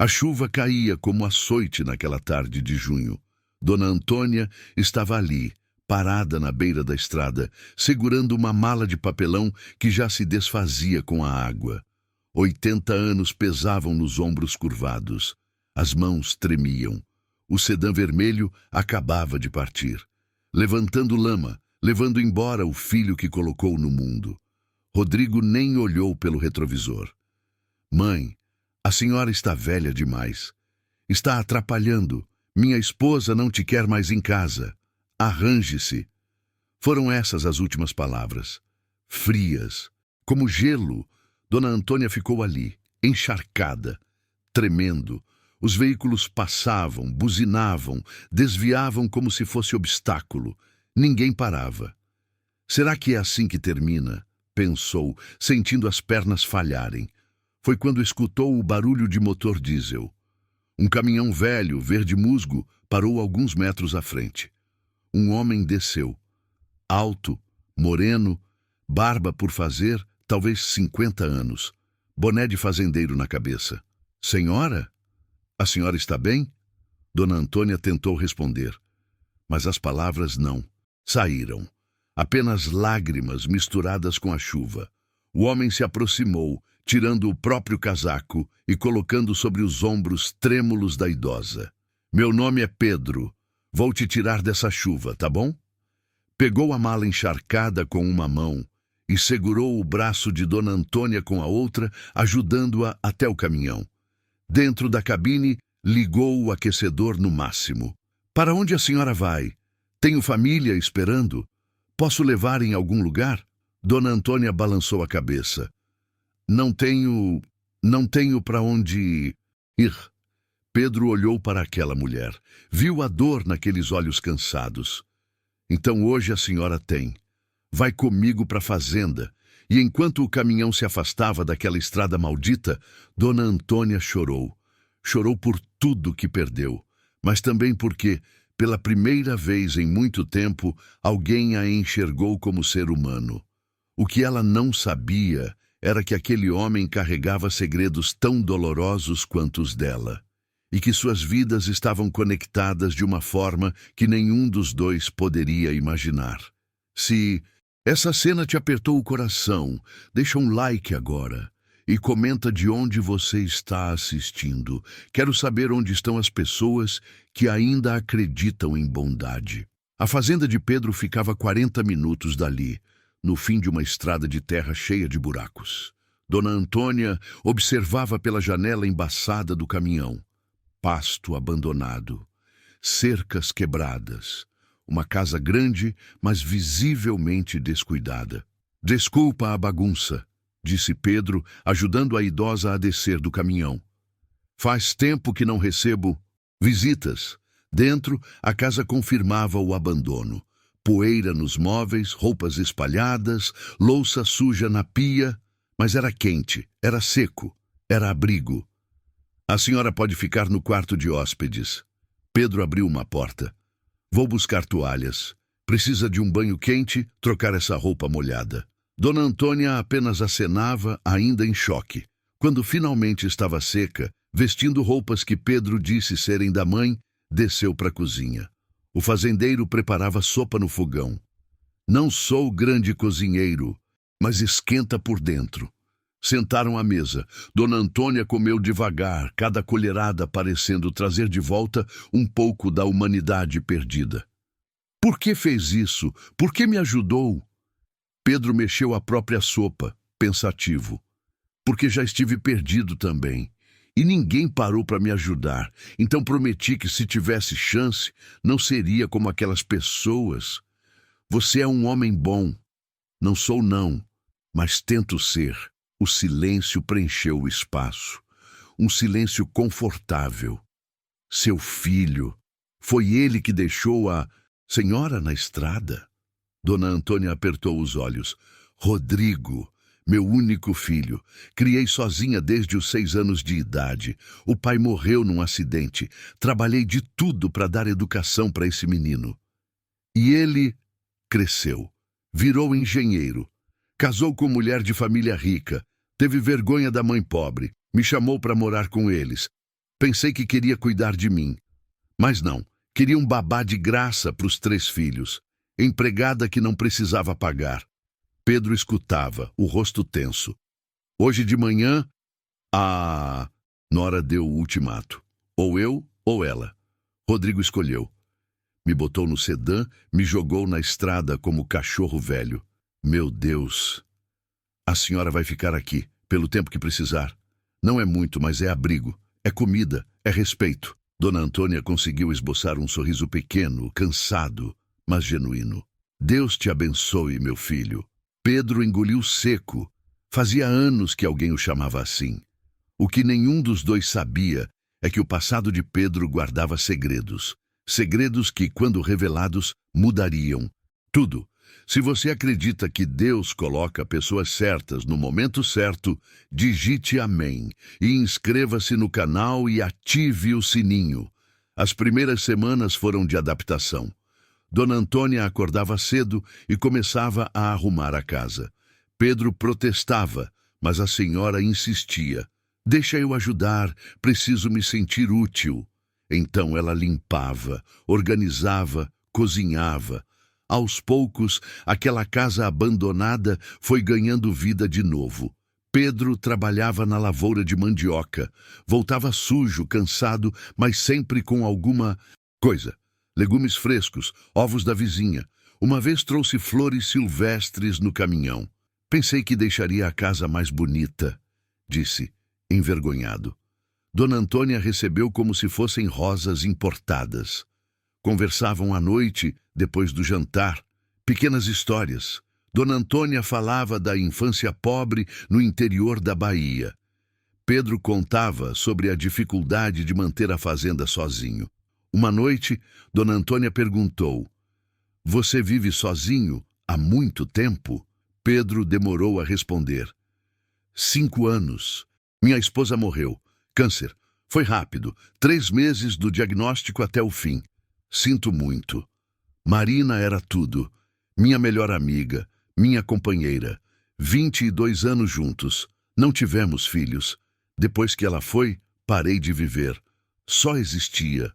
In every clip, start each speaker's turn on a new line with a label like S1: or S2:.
S1: A chuva caía como açoite naquela tarde de junho. Dona Antônia estava ali, parada na beira da estrada, segurando uma mala de papelão que já se desfazia com a água. 80 anos pesavam nos ombros curvados. As mãos tremiam. O sedã vermelho acabava de partir, levantando lama, levando embora o filho que colocou no mundo. Rodrigo nem olhou pelo retrovisor. Mãe, a senhora está velha demais. Está atrapalhando. Minha esposa não te quer mais em casa. Arranje-se. Foram essas as últimas palavras. Frias, como gelo, Dona Antônia ficou ali, encharcada, tremendo. Os veículos passavam, buzinavam, desviavam como se fosse obstáculo. Ninguém parava. Será que é assim que termina? Pensou, sentindo as pernas falharem. Foi quando escutou o barulho de motor diesel. Um caminhão velho, verde musgo, parou alguns metros à frente. Um homem desceu. Alto, moreno, barba por fazer, talvez 50 anos. Boné de fazendeiro na cabeça. Senhora? A senhora está bem? Dona Antônia tentou responder, mas as palavras não saíram. Apenas lágrimas misturadas com a chuva. O homem se aproximou, tirando o próprio casaco e colocando sobre os ombros trêmulos da idosa. Meu nome é Pedro. Vou te tirar dessa chuva, tá bom? Pegou a mala encharcada com uma mão e segurou o braço de Dona Antônia com a outra, ajudando-a até o caminhão. Dentro da cabine, ligou o aquecedor no máximo. Para onde a senhora vai? Tenho família esperando. Posso levar em algum lugar? Dona Antônia balançou a cabeça. Não tenho para onde ir. Pedro olhou para aquela mulher. Viu a dor naqueles olhos cansados. Então hoje a senhora tem. Vai comigo para a fazenda. E enquanto o caminhão se afastava daquela estrada maldita, Dona Antônia chorou. Chorou por tudo que perdeu, mas também porque, pela primeira vez em muito tempo, alguém a enxergou como ser humano. O que ela não sabia era que aquele homem carregava segredos tão dolorosos quanto os dela, e que suas vidas estavam conectadas de uma forma que nenhum dos dois poderia imaginar. Se essa cena te apertou o coração, deixa um like agora e comenta de onde você está assistindo. Quero saber onde estão as pessoas que ainda acreditam em bondade. A fazenda de Pedro ficava a 40 minutos dali, no fim de uma estrada de terra cheia de buracos. Dona Antônia observava pela janela embaçada do caminhão. Pasto abandonado, cercas quebradas, uma casa grande, mas visivelmente descuidada. Desculpa a bagunça, disse Pedro, ajudando a idosa a descer do caminhão. Faz tempo que não recebo visitas. Dentro, a casa confirmava o abandono. Poeira nos móveis, roupas espalhadas, louça suja na pia, mas era quente, era seco, era abrigo. A senhora pode ficar no quarto de hóspedes. Pedro abriu uma porta. Vou buscar toalhas. Precisa de um banho quente, trocar essa roupa molhada. Dona Antônia apenas acenava, ainda em choque. Quando finalmente estava seca, vestindo roupas que Pedro disse serem da mãe, desceu para a cozinha. O fazendeiro preparava sopa no fogão. Não sou grande cozinheiro, mas esquenta por dentro. Sentaram à mesa. Dona Antônia comeu devagar, cada colherada parecendo trazer de volta um pouco da humanidade perdida. Por que fez isso? Por que me ajudou? Pedro mexeu a própria sopa, pensativo. Porque já estive perdido também. E ninguém parou para me ajudar. Então prometi que se tivesse chance, não seria como aquelas pessoas. Você é um homem bom. Não sou não, mas tento ser. O silêncio preencheu o espaço. Um silêncio confortável. Seu filho. Foi ele que deixou a senhora na estrada? Dona Antônia apertou os olhos. Rodrigo, meu único filho. Criei sozinha desde os 6 anos de idade. O pai morreu num acidente. Trabalhei de tudo para dar educação para esse menino. E ele cresceu. Virou engenheiro. Casou com mulher de família rica. Teve vergonha da mãe pobre. Me chamou para morar com eles. Pensei que queria cuidar de mim. Mas não, queria um babá de graça para os 3 filhos, empregada que não precisava pagar. Pedro escutava, o rosto tenso. Hoje de manhã, Nora deu o ultimato. Ou eu ou ela. Rodrigo escolheu. Me botou no sedã, me jogou na estrada como cachorro velho. Meu Deus! A senhora vai ficar aqui, pelo tempo que precisar. Não é muito, mas é abrigo, é comida, é respeito. Dona Antônia conseguiu esboçar um sorriso pequeno, cansado, mas genuíno. Deus te abençoe, meu filho. Pedro engoliu seco. Fazia anos que alguém o chamava assim. O que nenhum dos dois sabia é que o passado de Pedro guardava segredos. Segredos que, quando revelados, mudariam tudo. Se você acredita que Deus coloca pessoas certas no momento certo, digite amém e inscreva-se no canal e ative o sininho. As primeiras semanas foram de adaptação. Dona Antônia acordava cedo e começava a arrumar a casa. Pedro protestava, mas a senhora insistia. Deixa eu ajudar, preciso me sentir útil. Então ela limpava, organizava, cozinhava. Aos poucos, aquela casa abandonada foi ganhando vida de novo. Pedro trabalhava na lavoura de mandioca. Voltava sujo, cansado, mas sempre com alguma coisa. Legumes frescos, ovos da vizinha. Uma vez trouxe flores silvestres no caminhão. Pensei que deixaria a casa mais bonita, disse, envergonhado. Dona Antônia recebeu como se fossem rosas importadas. Conversavam à noite, depois do jantar. Pequenas histórias. Dona Antônia falava da infância pobre no interior da Bahia. Pedro contava sobre a dificuldade de manter a fazenda sozinho. Uma noite, Dona Antônia perguntou: "Você vive sozinho há muito tempo?" Pedro demorou a responder. 5 anos. Minha esposa morreu. Câncer. Foi rápido. 3 meses do diagnóstico até o fim. Sinto muito. Marina era tudo. Minha melhor amiga. Minha companheira. 22 anos juntos. Não tivemos filhos. Depois que ela foi, parei de viver. Só existia.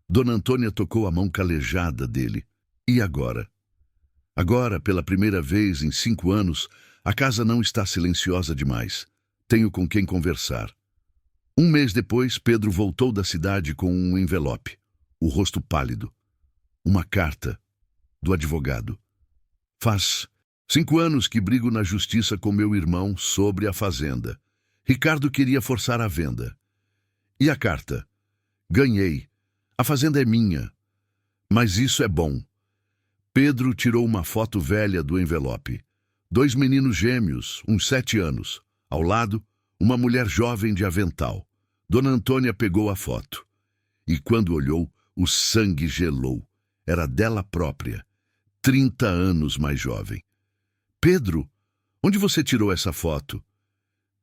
S1: Dona Antônia tocou a mão calejada dele. E agora? Agora, pela primeira vez em 5 anos, a casa não está silenciosa demais. Tenho com quem conversar. 1 mês depois, Pedro voltou da cidade com um envelope. O rosto pálido. Uma carta. Do advogado. Faz 5 anos que brigo na justiça com meu irmão sobre a fazenda. Ricardo queria forçar a venda. E a carta? Ganhei. A fazenda é minha. Mas isso é bom. Pedro tirou uma foto velha do envelope. 2 meninos gêmeos, uns 7 anos. Ao lado, uma mulher jovem de avental. Dona Antônia pegou a foto. E quando olhou, o sangue gelou. Era dela própria. 30 anos mais jovem. Pedro, onde você tirou essa foto?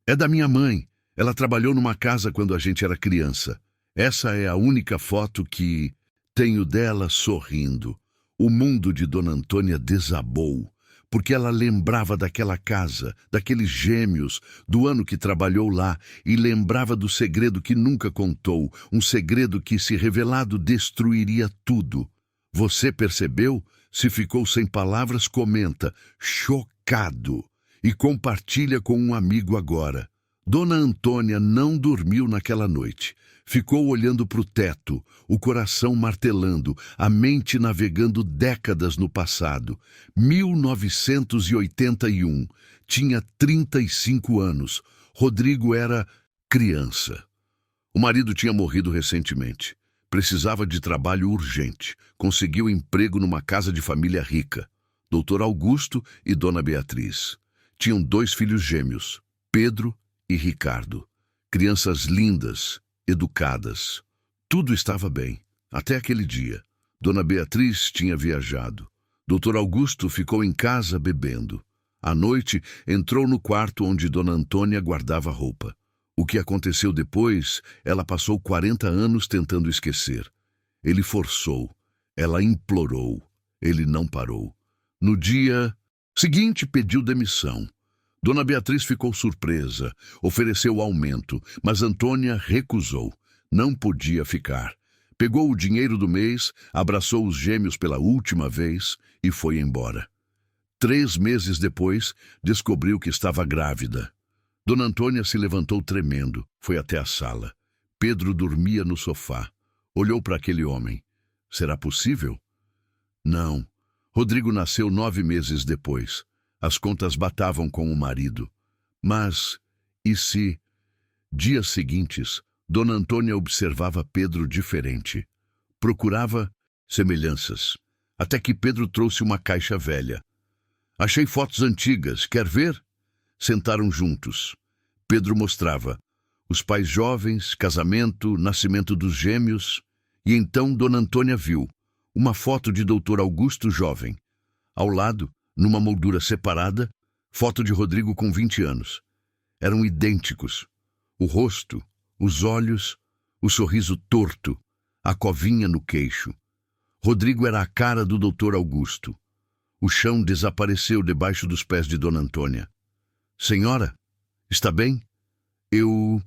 S1: É da minha mãe. Ela trabalhou numa casa quando a gente era criança. Essa é a única foto que tenho dela sorrindo. O mundo de Dona Antônia desabou, porque ela lembrava daquela casa, daqueles gêmeos, do ano que trabalhou lá, e lembrava do segredo que nunca contou, um segredo que, se revelado, destruiria tudo. Você percebeu? Se ficou sem palavras, comenta, chocado, e compartilha com um amigo agora. Dona Antônia não dormiu naquela noite. Ficou olhando para o teto, o coração martelando, a mente navegando décadas no passado. 1981. Tinha 35 anos. Rodrigo era criança. O marido tinha morrido recentemente. Precisava de trabalho urgente. Conseguiu emprego numa casa de família rica. Doutor Augusto e Dona Beatriz. Tinham 2 filhos gêmeos, Pedro e Ricardo. Crianças lindas, educadas. Tudo estava bem, até aquele dia. Dona Beatriz tinha viajado. Doutor Augusto ficou em casa bebendo. À noite, entrou no quarto onde Dona Antônia guardava roupa. O que aconteceu depois, ela passou 40 anos tentando esquecer. Ele forçou. Ela implorou. Ele não parou. No dia seguinte, pediu demissão. Dona Beatriz ficou surpresa, ofereceu aumento, mas Antônia recusou. Não podia ficar. Pegou o dinheiro do mês, abraçou os gêmeos pela última vez e foi embora. 3 meses depois, descobriu que estava grávida. Dona Antônia se levantou tremendo, foi até a sala. Pedro dormia no sofá. Olhou para aquele homem. Será possível? Não. Rodrigo nasceu 9 meses depois. As contas batavam com o marido. Mas, e se... Dias seguintes, Dona Antônia observava Pedro diferente. Procurava semelhanças. Até que Pedro trouxe uma caixa velha. Achei fotos antigas, quer ver? Sentaram juntos. Pedro mostrava. Os pais jovens, casamento, nascimento dos gêmeos. E então Dona Antônia viu uma foto de Dr. Augusto jovem. Ao lado, numa moldura separada, foto de Rodrigo com 20 anos. Eram idênticos. O rosto, os olhos, o sorriso torto, a covinha no queixo. Rodrigo era a cara do Dr. Augusto. O chão desapareceu debaixo dos pés de Dona Antônia. Senhora, está bem? Eu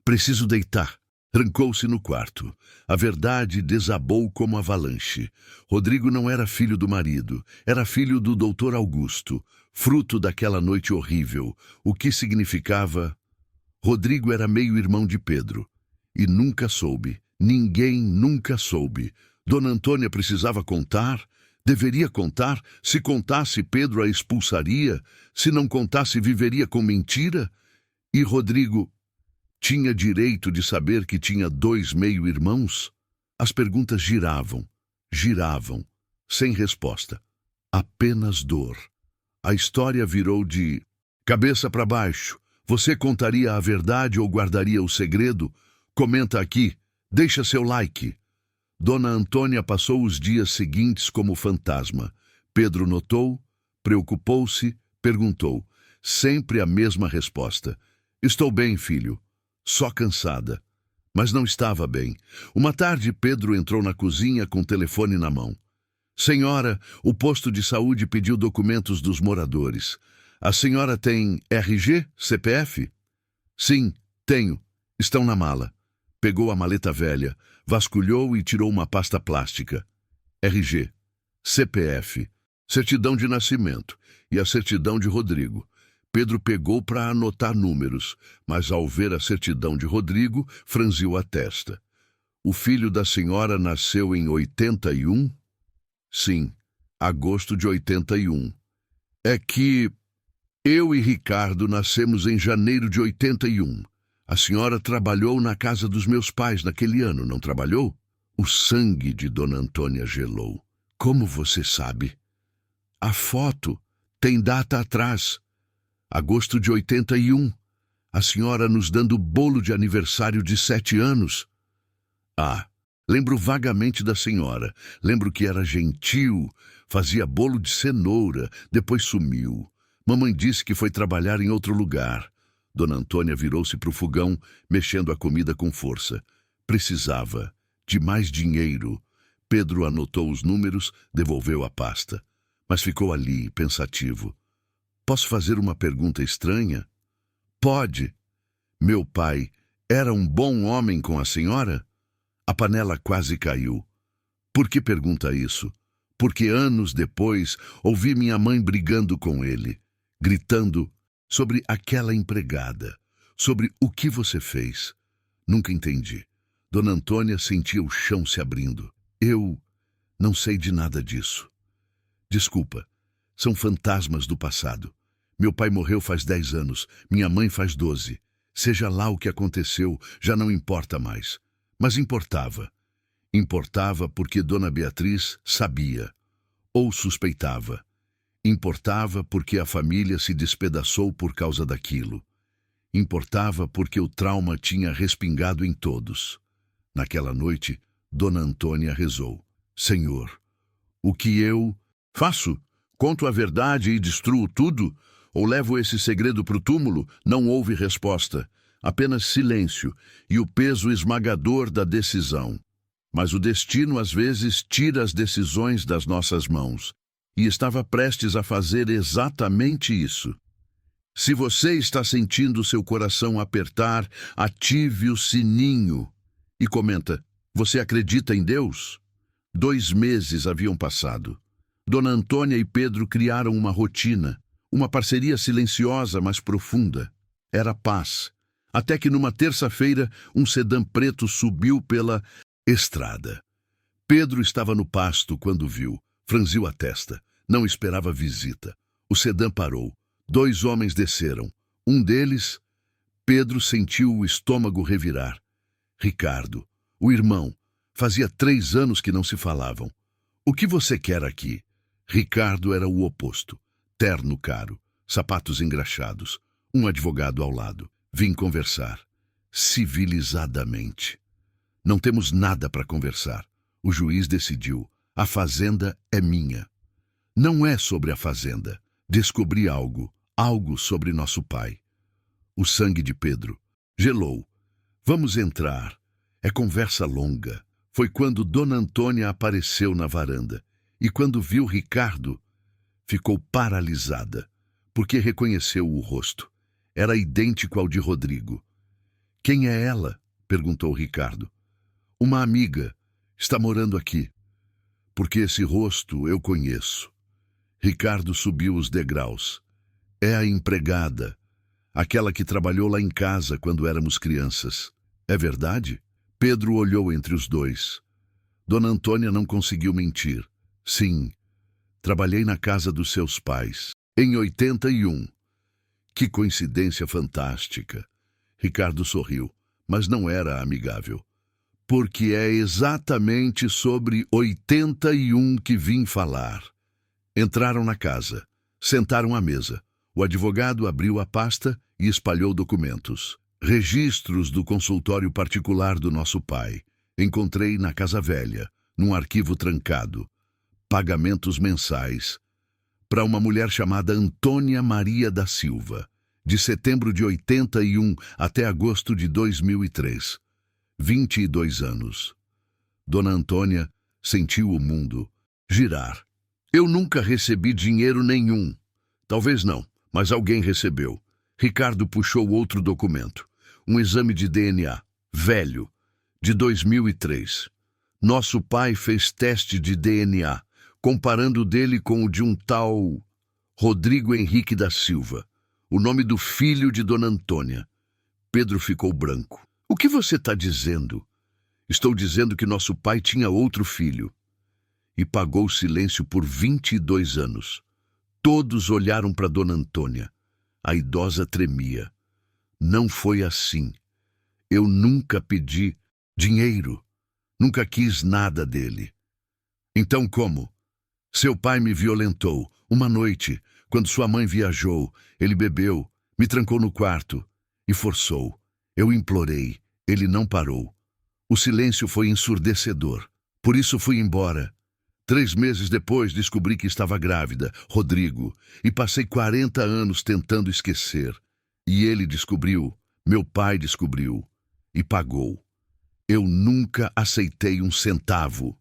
S1: preciso deitar. Trancou-se no quarto. A verdade desabou como avalanche. Rodrigo não era filho do marido, era filho do Dr. Augusto, fruto daquela noite horrível, o que significava... Rodrigo era meio-irmão de Pedro. E nunca soube, ninguém nunca soube. Dona Antônia precisava contar, deveria contar. Se contasse, Pedro a expulsaria. Se não contasse, viveria com mentira. E Rodrigo tinha direito de saber que tinha 2 meio-irmãos? As perguntas giravam, sem resposta. Apenas dor. A história virou de cabeça para baixo. Você contaria a verdade ou guardaria o segredo? Comenta aqui, deixa seu like. Dona Antônia passou os dias seguintes como fantasma. Pedro notou, preocupou-se, perguntou. Sempre a mesma resposta. Estou bem, filho. Só cansada. Mas não estava bem. Uma tarde, Pedro entrou na cozinha com o telefone na mão. Senhora, o posto de saúde pediu documentos dos moradores. A senhora tem RG, CPF? Sim, tenho. Estão na mala. Pegou a maleta velha, vasculhou e tirou uma pasta plástica. RG, CPF, certidão de nascimento e a certidão de Rodrigo. Pedro pegou para anotar números, mas ao ver a certidão de Rodrigo, franziu a testa. O filho da senhora nasceu em 81? Sim, agosto de 81. É que eu e Ricardo nascemos em janeiro de 81. A senhora trabalhou na casa dos meus pais naquele ano, não trabalhou? O sangue de Dona Antônia gelou. Como você sabe? A foto tem data atrás. Agosto de 81. A senhora nos dando bolo de aniversário de 7 anos. Ah, lembro vagamente da senhora. Lembro que era gentil, fazia bolo de cenoura, depois sumiu. Mamãe disse que foi trabalhar em outro lugar. Dona Antônia virou-se para o fogão, mexendo a comida com força. Precisava de mais dinheiro. Pedro anotou os números, devolveu a pasta. Mas ficou ali, pensativo. Posso fazer uma pergunta estranha? Pode. Meu pai era um bom homem com a senhora? A panela quase caiu. Por que pergunta isso? Porque anos depois ouvi minha mãe brigando com ele, gritando sobre aquela empregada, sobre o que você fez. Nunca entendi. Dona Antônia sentia o chão se abrindo. Eu não sei de nada disso. Desculpa, são fantasmas do passado. Meu pai morreu faz 10 anos, minha mãe faz 12. Seja lá o que aconteceu, já não importa mais. Mas importava. Importava porque Dona Beatriz sabia, ou suspeitava. Importava porque a família se despedaçou por causa daquilo. Importava porque o trauma tinha respingado em todos. Naquela noite, Dona Antônia rezou. Senhor, o que eu faço? Conto a verdade e destruo tudo? Ou levo esse segredo para o túmulo? Não houve resposta. Apenas silêncio e o peso esmagador da decisão. Mas o destino às vezes tira as decisões das nossas mãos. E estava prestes a fazer exatamente isso. Se você está sentindo seu coração apertar, ative o sininho. e comenta: "Você acredita em Deus?" 2 meses haviam passado. Dona Antônia e Pedro criaram uma rotina, uma parceria silenciosa, mas profunda. Era paz. Até que numa terça-feira, um sedã preto subiu pela estrada. Pedro estava no pasto quando viu. Franziu a testa. Não esperava visita. O sedã parou. 2 homens desceram. Um deles, Pedro sentiu o estômago revirar. Ricardo, o irmão. Fazia 3 anos que não se falavam. "O que você quer aqui?" Ricardo era o oposto. Terno caro, sapatos engraxados, um advogado ao lado. "Vim conversar. Civilizadamente." "Não temos nada para conversar. O juiz decidiu. A fazenda é minha." "Não é sobre a fazenda. Descobri algo sobre nosso pai." O sangue de Pedro gelou. "Vamos entrar. É conversa longa." Foi quando Dona Antônia apareceu na varanda. E quando viu Ricardo, ficou paralisada, porque reconheceu o rosto. Era idêntico ao de Rodrigo. "Quem é ela?" perguntou Ricardo. "Uma amiga. Está morando aqui." "Porque esse rosto eu conheço." Ricardo subiu os degraus. "É a empregada, aquela que trabalhou lá em casa quando éramos crianças." "É verdade?" Pedro olhou entre os dois. Dona Antônia não conseguiu mentir. "Sim, trabalhei na casa dos seus pais, em 81. Que coincidência fantástica." Ricardo sorriu, mas não era amigável. "Porque é exatamente sobre 81 que vim falar." Entraram na casa, sentaram à mesa. O advogado abriu a pasta e espalhou documentos. "Registros do consultório particular do nosso pai. Encontrei na Casa Velha, num arquivo trancado. Pagamentos mensais. Para uma mulher chamada Antônia Maria da Silva, de setembro de 81 até agosto de 2003. 22 anos. Dona Antônia sentiu o mundo girar. "Eu nunca recebi dinheiro nenhum." "Talvez não, mas alguém recebeu." Ricardo puxou outro documento. Um exame de DNA, velho, de 2003. "Nosso pai fez teste de DNA, comparando o dele com o de um tal Rodrigo Henrique da Silva, o nome do filho de Dona Antônia." Pedro ficou branco. "O que você está dizendo?" "Estou dizendo que nosso pai tinha outro filho." E pagou silêncio por 22 anos. Todos olharam para Dona Antônia. A idosa tremia. "Não foi assim. Eu nunca pedi dinheiro. Nunca quis nada dele." "Então como?" "Seu pai me violentou. Uma noite, quando sua mãe viajou, ele bebeu, me trancou no quarto e forçou. Eu implorei. Ele não parou. O silêncio foi ensurdecedor. Por isso fui embora. 3 meses depois descobri que estava grávida, Rodrigo, e passei 40 anos tentando esquecer. E ele descobriu, meu pai descobriu, e pagou. Eu nunca aceitei um centavo."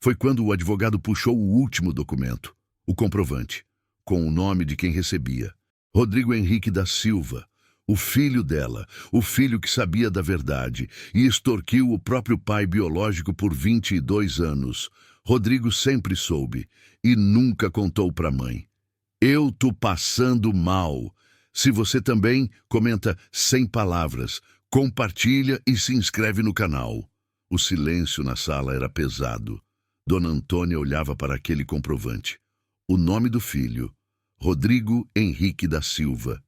S1: Foi quando o advogado puxou o último documento, o comprovante, com o nome de quem recebia. Rodrigo Henrique da Silva, o filho dela, o filho que sabia da verdade e extorquiu o próprio pai biológico por 22 anos. Rodrigo sempre soube e nunca contou para a mãe. "Eu tô passando mal." Se você também, comenta 100 palavras, compartilha e se inscreve no canal. O silêncio na sala era pesado. Dona Antônia olhava para aquele comprovante. O nome do filho, Rodrigo Henrique da Silva,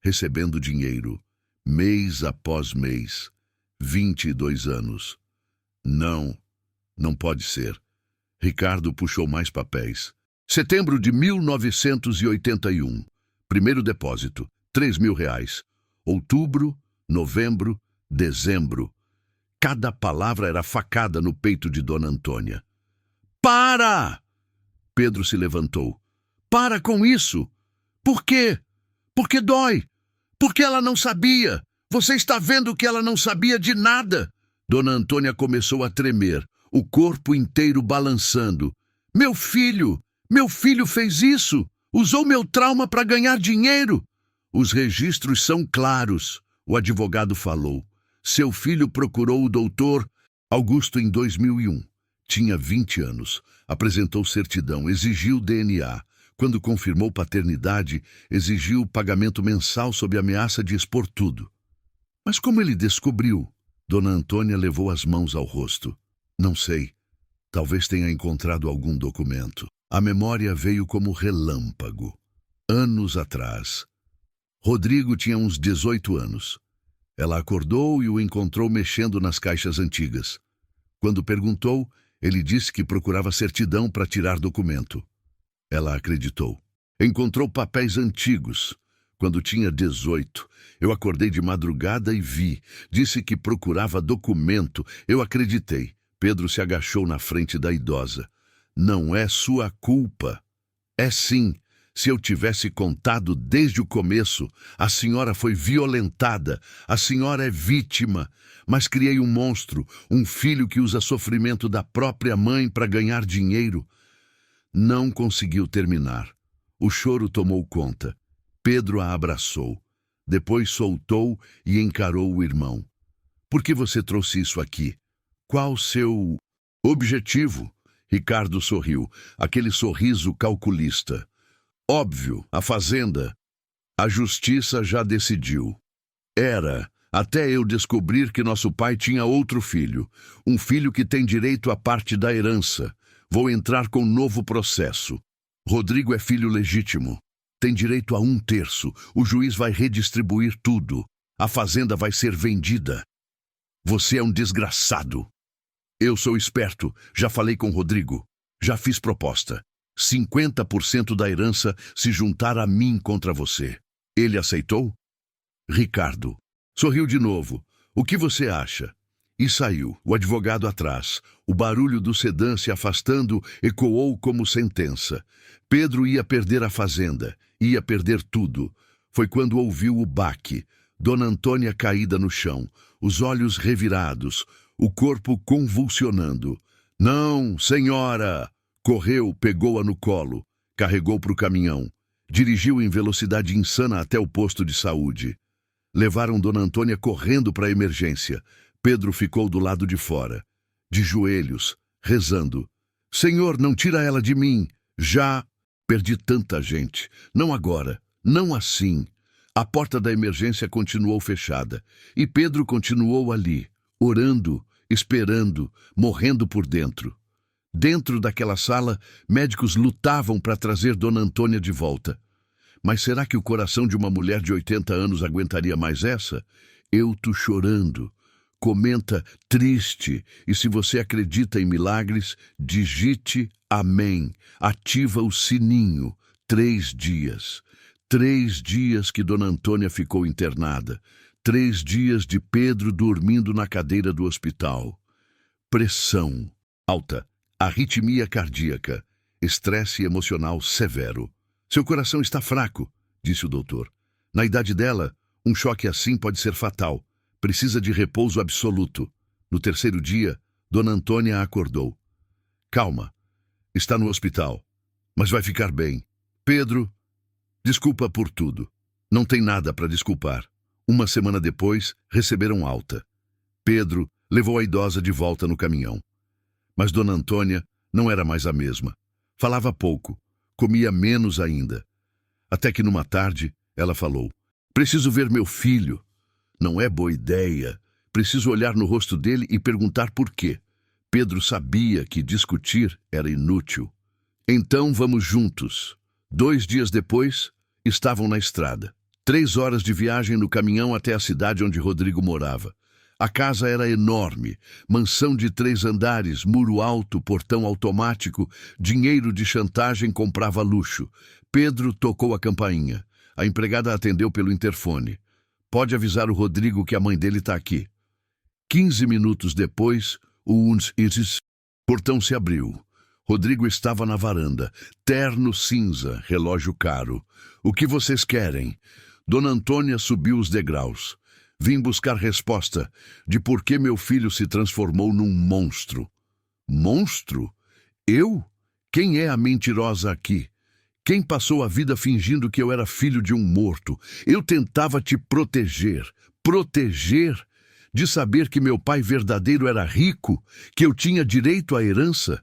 S1: recebendo dinheiro, mês após mês, 22 anos. Não pode ser. Ricardo puxou mais papéis. Setembro de 1981. Primeiro depósito, R$ 3.000. Outubro, novembro, dezembro. Cada palavra era facada no peito de Dona Antônia. "Para!" Pedro se levantou. "Para com isso! Por quê? Porque dói! Porque ela não sabia! Você está vendo que ela não sabia de nada!" Dona Antônia começou a tremer, o corpo inteiro balançando. Meu filho fez isso! Usou meu trauma para ganhar dinheiro!" "Os registros são claros", o advogado falou. Seu filho procurou o doutor Augusto em 2001. Tinha 20 anos. Apresentou certidão, exigiu DNA. Quando confirmou paternidade, exigiu pagamento mensal sob ameaça de expor tudo. Mas como ele descobriu? Dona Antônia levou as mãos ao rosto. Não sei. Talvez tenha encontrado algum documento. A memória veio como relâmpago. Anos atrás. Rodrigo tinha uns 18 anos. Ela acordou e o encontrou mexendo nas caixas antigas. Quando perguntou, ele disse que procurava certidão para tirar documento. Ela acreditou. Encontrou papéis antigos. Quando tinha 18, eu acordei de madrugada e vi. Disse que procurava documento. Eu acreditei. Pedro se agachou na frente da idosa. Não é sua culpa. É sim. Se eu tivesse contado desde o começo, a senhora foi violentada, a senhora é vítima, mas criei um monstro, um filho que usa sofrimento da própria mãe para ganhar dinheiro. Não conseguiu terminar. O choro tomou conta. Pedro a abraçou. Depois soltou e encarou o irmão. Por que você trouxe isso aqui? Qual seu objetivo? Ricardo sorriu, aquele sorriso calculista. Óbvio, a fazenda. A justiça já decidiu. Era, até eu descobrir que nosso pai tinha outro filho. Um filho que tem direito à parte da herança. Vou entrar com um novo processo. Rodrigo é filho legítimo. Tem direito a 1/3. O juiz vai redistribuir tudo. A fazenda vai ser vendida. Você é um desgraçado. Eu sou esperto. Já falei com Rodrigo. Já fiz proposta. 50% da herança se juntar a mim contra você. Ele aceitou? Ricardo sorriu de novo. O que você acha? E saiu, o advogado atrás. O barulho do sedã se afastando ecoou como sentença. Pedro ia perder a fazenda, ia perder tudo. Foi quando ouviu o baque. Dona Antônia caída no chão, os olhos revirados, o corpo convulsionando. Não, senhora! Correu, pegou-a no colo, carregou para o caminhão. Dirigiu em velocidade insana até o posto de saúde. Levaram Dona Antônia correndo para a emergência. Pedro ficou do lado de fora, de joelhos, rezando. Senhor, não tira ela de mim. Já perdi tanta gente. Não agora, não assim. A porta da emergência continuou fechada. E Pedro continuou ali, orando, esperando, morrendo por dentro. Dentro daquela sala, médicos lutavam para trazer Dona Antônia de volta. Mas será que o coração de uma mulher de 80 anos aguentaria mais essa? Eu tô chorando. Comenta triste. E se você acredita em milagres, digite amém. Ativa o sininho. 3 dias. 3 dias que Dona Antônia ficou internada. 3 dias de Pedro dormindo na cadeira do hospital. Pressão alta. Arritmia cardíaca, estresse emocional severo. Seu coração está fraco, disse o doutor. Na idade dela, um choque assim pode ser fatal. Precisa de repouso absoluto. No 3º dia, Dona Antônia acordou. Calma, está no hospital, mas vai ficar bem. Pedro, desculpa por tudo. Não tem nada para desculpar. Uma semana depois, receberam alta. Pedro levou a idosa de volta no caminhão. Mas Dona Antônia não era mais a mesma. Falava pouco, comia menos ainda. Até que numa tarde, ela falou, preciso ver meu filho. Não é boa ideia. Preciso olhar no rosto dele e perguntar por quê. Pedro sabia que discutir era inútil. Então vamos juntos. 2 dias depois, estavam na estrada. 3 horas de viagem no caminhão até a cidade onde Rodrigo morava. A casa era enorme, mansão de 3 andares, muro alto, portão automático, dinheiro de chantagem comprava luxo. Pedro tocou a campainha. A empregada atendeu pelo interfone. Pode avisar o Rodrigo que a mãe dele está aqui. 15 minutos depois, o portão se abriu. Rodrigo estava na varanda, terno cinza, relógio caro. O que vocês querem? Dona Antônia subiu os degraus. Vim buscar resposta de por que meu filho se transformou num monstro. Monstro? Eu? Quem é a mentirosa aqui? Quem passou a vida fingindo que eu era filho de um morto? Eu tentava te proteger. Proteger? de saber que meu pai verdadeiro era rico, que eu tinha direito à herança.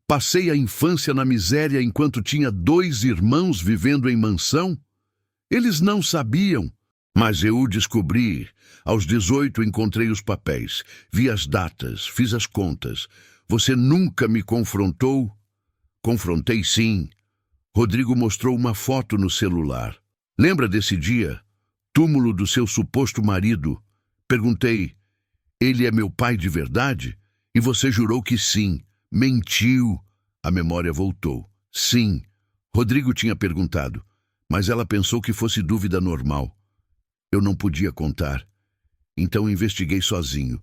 S1: Passei a infância na miséria enquanto tinha 2 irmãos vivendo em mansão. Eles não sabiam, mas eu o descobri. Aos 18 encontrei os papéis, vi as datas, fiz as contas. Você nunca me confrontou? Confrontei, sim. Rodrigo mostrou uma foto no celular. Lembra desse dia? Túmulo do seu suposto marido. Perguntei, ele é meu pai de verdade? E você jurou que sim. Mentiu. A memória voltou. Sim. Rodrigo tinha perguntado, mas ela pensou que fosse dúvida normal. Eu não podia contar. Então investiguei sozinho.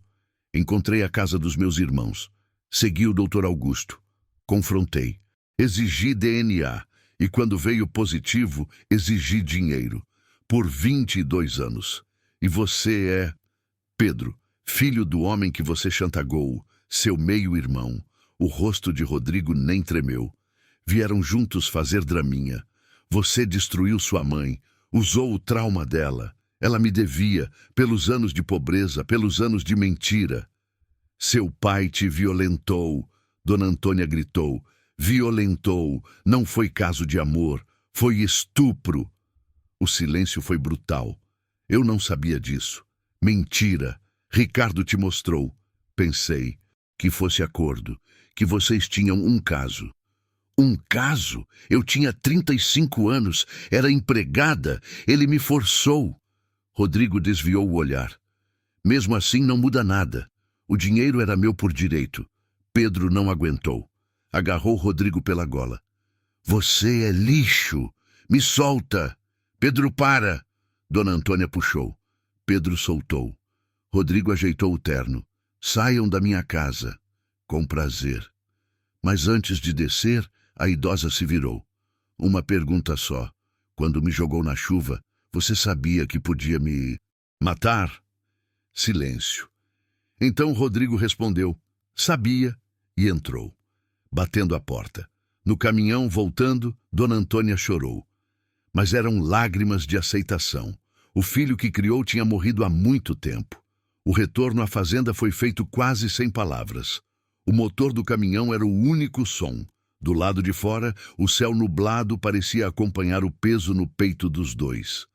S1: Encontrei a casa dos meus irmãos. Segui o Dr. Augusto. Confrontei. Exigi DNA. E quando veio positivo, exigi dinheiro. Por 22 anos. E você é Pedro, filho do homem que você chantagou, seu meio-irmão. O rosto de Rodrigo nem tremeu. Vieram juntos fazer draminha. Você destruiu sua mãe, usou o trauma dela. Ela me devia, pelos anos de pobreza, pelos anos de mentira. Seu pai te violentou, Dona Antônia gritou. Violentou, não foi caso de amor, foi estupro. O silêncio foi brutal. Eu não sabia disso. Mentira. Ricardo te mostrou. Pensei que fosse acordo, que vocês tinham um caso. Um caso? Eu tinha 35 anos, era empregada, ele me forçou. Rodrigo desviou o olhar. Mesmo assim não muda nada. O dinheiro era meu por direito. Pedro não aguentou. Agarrou Rodrigo pela gola. Você é lixo! Me solta! Pedro, para! Dona Antônia puxou. Pedro soltou. Rodrigo ajeitou o terno. Saiam da minha casa. Com prazer. Mas antes de descer, a idosa se virou. Uma pergunta só. Quando me jogou na chuva, você sabia que podia me matar? Silêncio. Então Rodrigo respondeu. Sabia, e entrou. Batendo a porta. No caminhão, voltando, Dona Antônia chorou. Mas eram lágrimas de aceitação. O filho que criou tinha morrido há muito tempo. O retorno à fazenda foi feito quase sem palavras. O motor do caminhão era o único som. Do lado de fora, o céu nublado parecia acompanhar o peso no peito dos dois.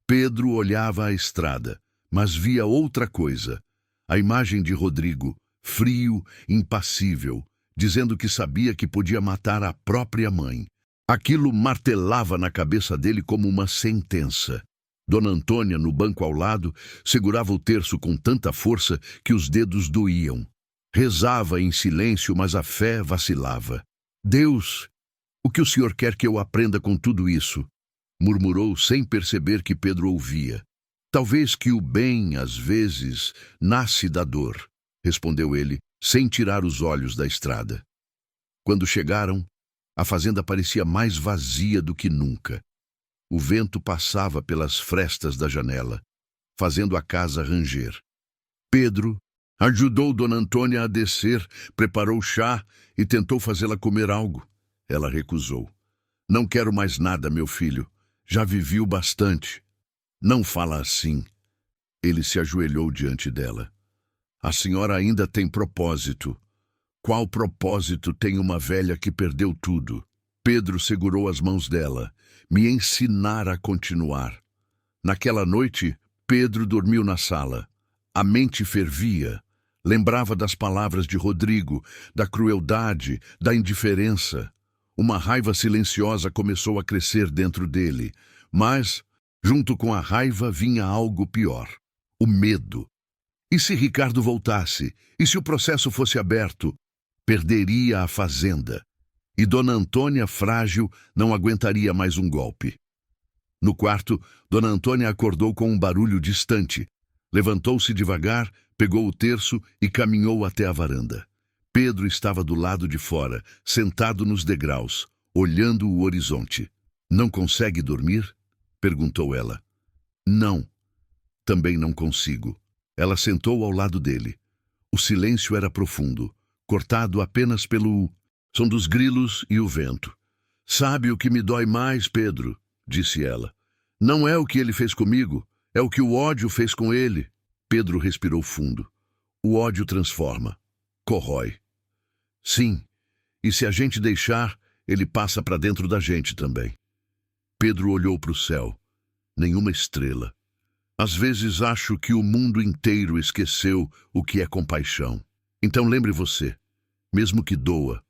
S1: Pedro olhava a estrada, mas via outra coisa. A imagem de Rodrigo, frio, impassível, dizendo que sabia que podia matar a própria mãe. Aquilo martelava na cabeça dele como uma sentença. Dona Antônia, no banco ao lado, segurava o terço com tanta força que os dedos doíam. Rezava em silêncio, mas a fé vacilava. Deus, o que o senhor quer que eu aprenda com tudo isso? Murmurou sem perceber que Pedro ouvia. Talvez que o bem, às vezes, nasce da dor, respondeu ele, sem tirar os olhos da estrada. Quando chegaram, a fazenda parecia mais vazia do que nunca. O vento passava pelas frestas da janela, fazendo a casa ranger. Pedro ajudou Dona Antônia a descer, preparou chá e tentou fazê-la comer algo. Ela recusou. Não quero mais nada, meu filho. Já vivi o bastante. Não fala assim. Ele se ajoelhou diante dela. A senhora ainda tem propósito. Qual propósito tem uma velha que perdeu tudo? Pedro segurou as mãos dela. Me ensinar a continuar. Naquela noite, Pedro dormiu na sala. A mente fervia. Lembrava das palavras de Rodrigo, da crueldade, da indiferença. Uma raiva silenciosa começou a crescer dentro dele. Mas, junto com a raiva, vinha algo pior. O medo. E se Ricardo voltasse? E se o processo fosse aberto? Perderia a fazenda. E Dona Antônia, frágil, não aguentaria mais um golpe. No quarto, Dona Antônia acordou com um barulho distante. Levantou-se devagar, pegou o terço e caminhou até a varanda. Pedro estava do lado de fora, sentado nos degraus, olhando o horizonte. Não consegue dormir? Perguntou ela. Não. Também não consigo. Ela sentou ao lado dele. O silêncio era profundo, cortado apenas pelo som dos grilos e o vento. Sabe o que me dói mais, Pedro? Disse ela. Não é o que ele fez comigo, é o que o ódio fez com ele. Pedro respirou fundo. O ódio transforma, corrói. Sim, e se a gente deixar, ele passa para dentro da gente também. Pedro olhou para o céu. Nenhuma estrela. Às vezes acho que o mundo inteiro esqueceu o que é compaixão. Então lembre você, mesmo que doa,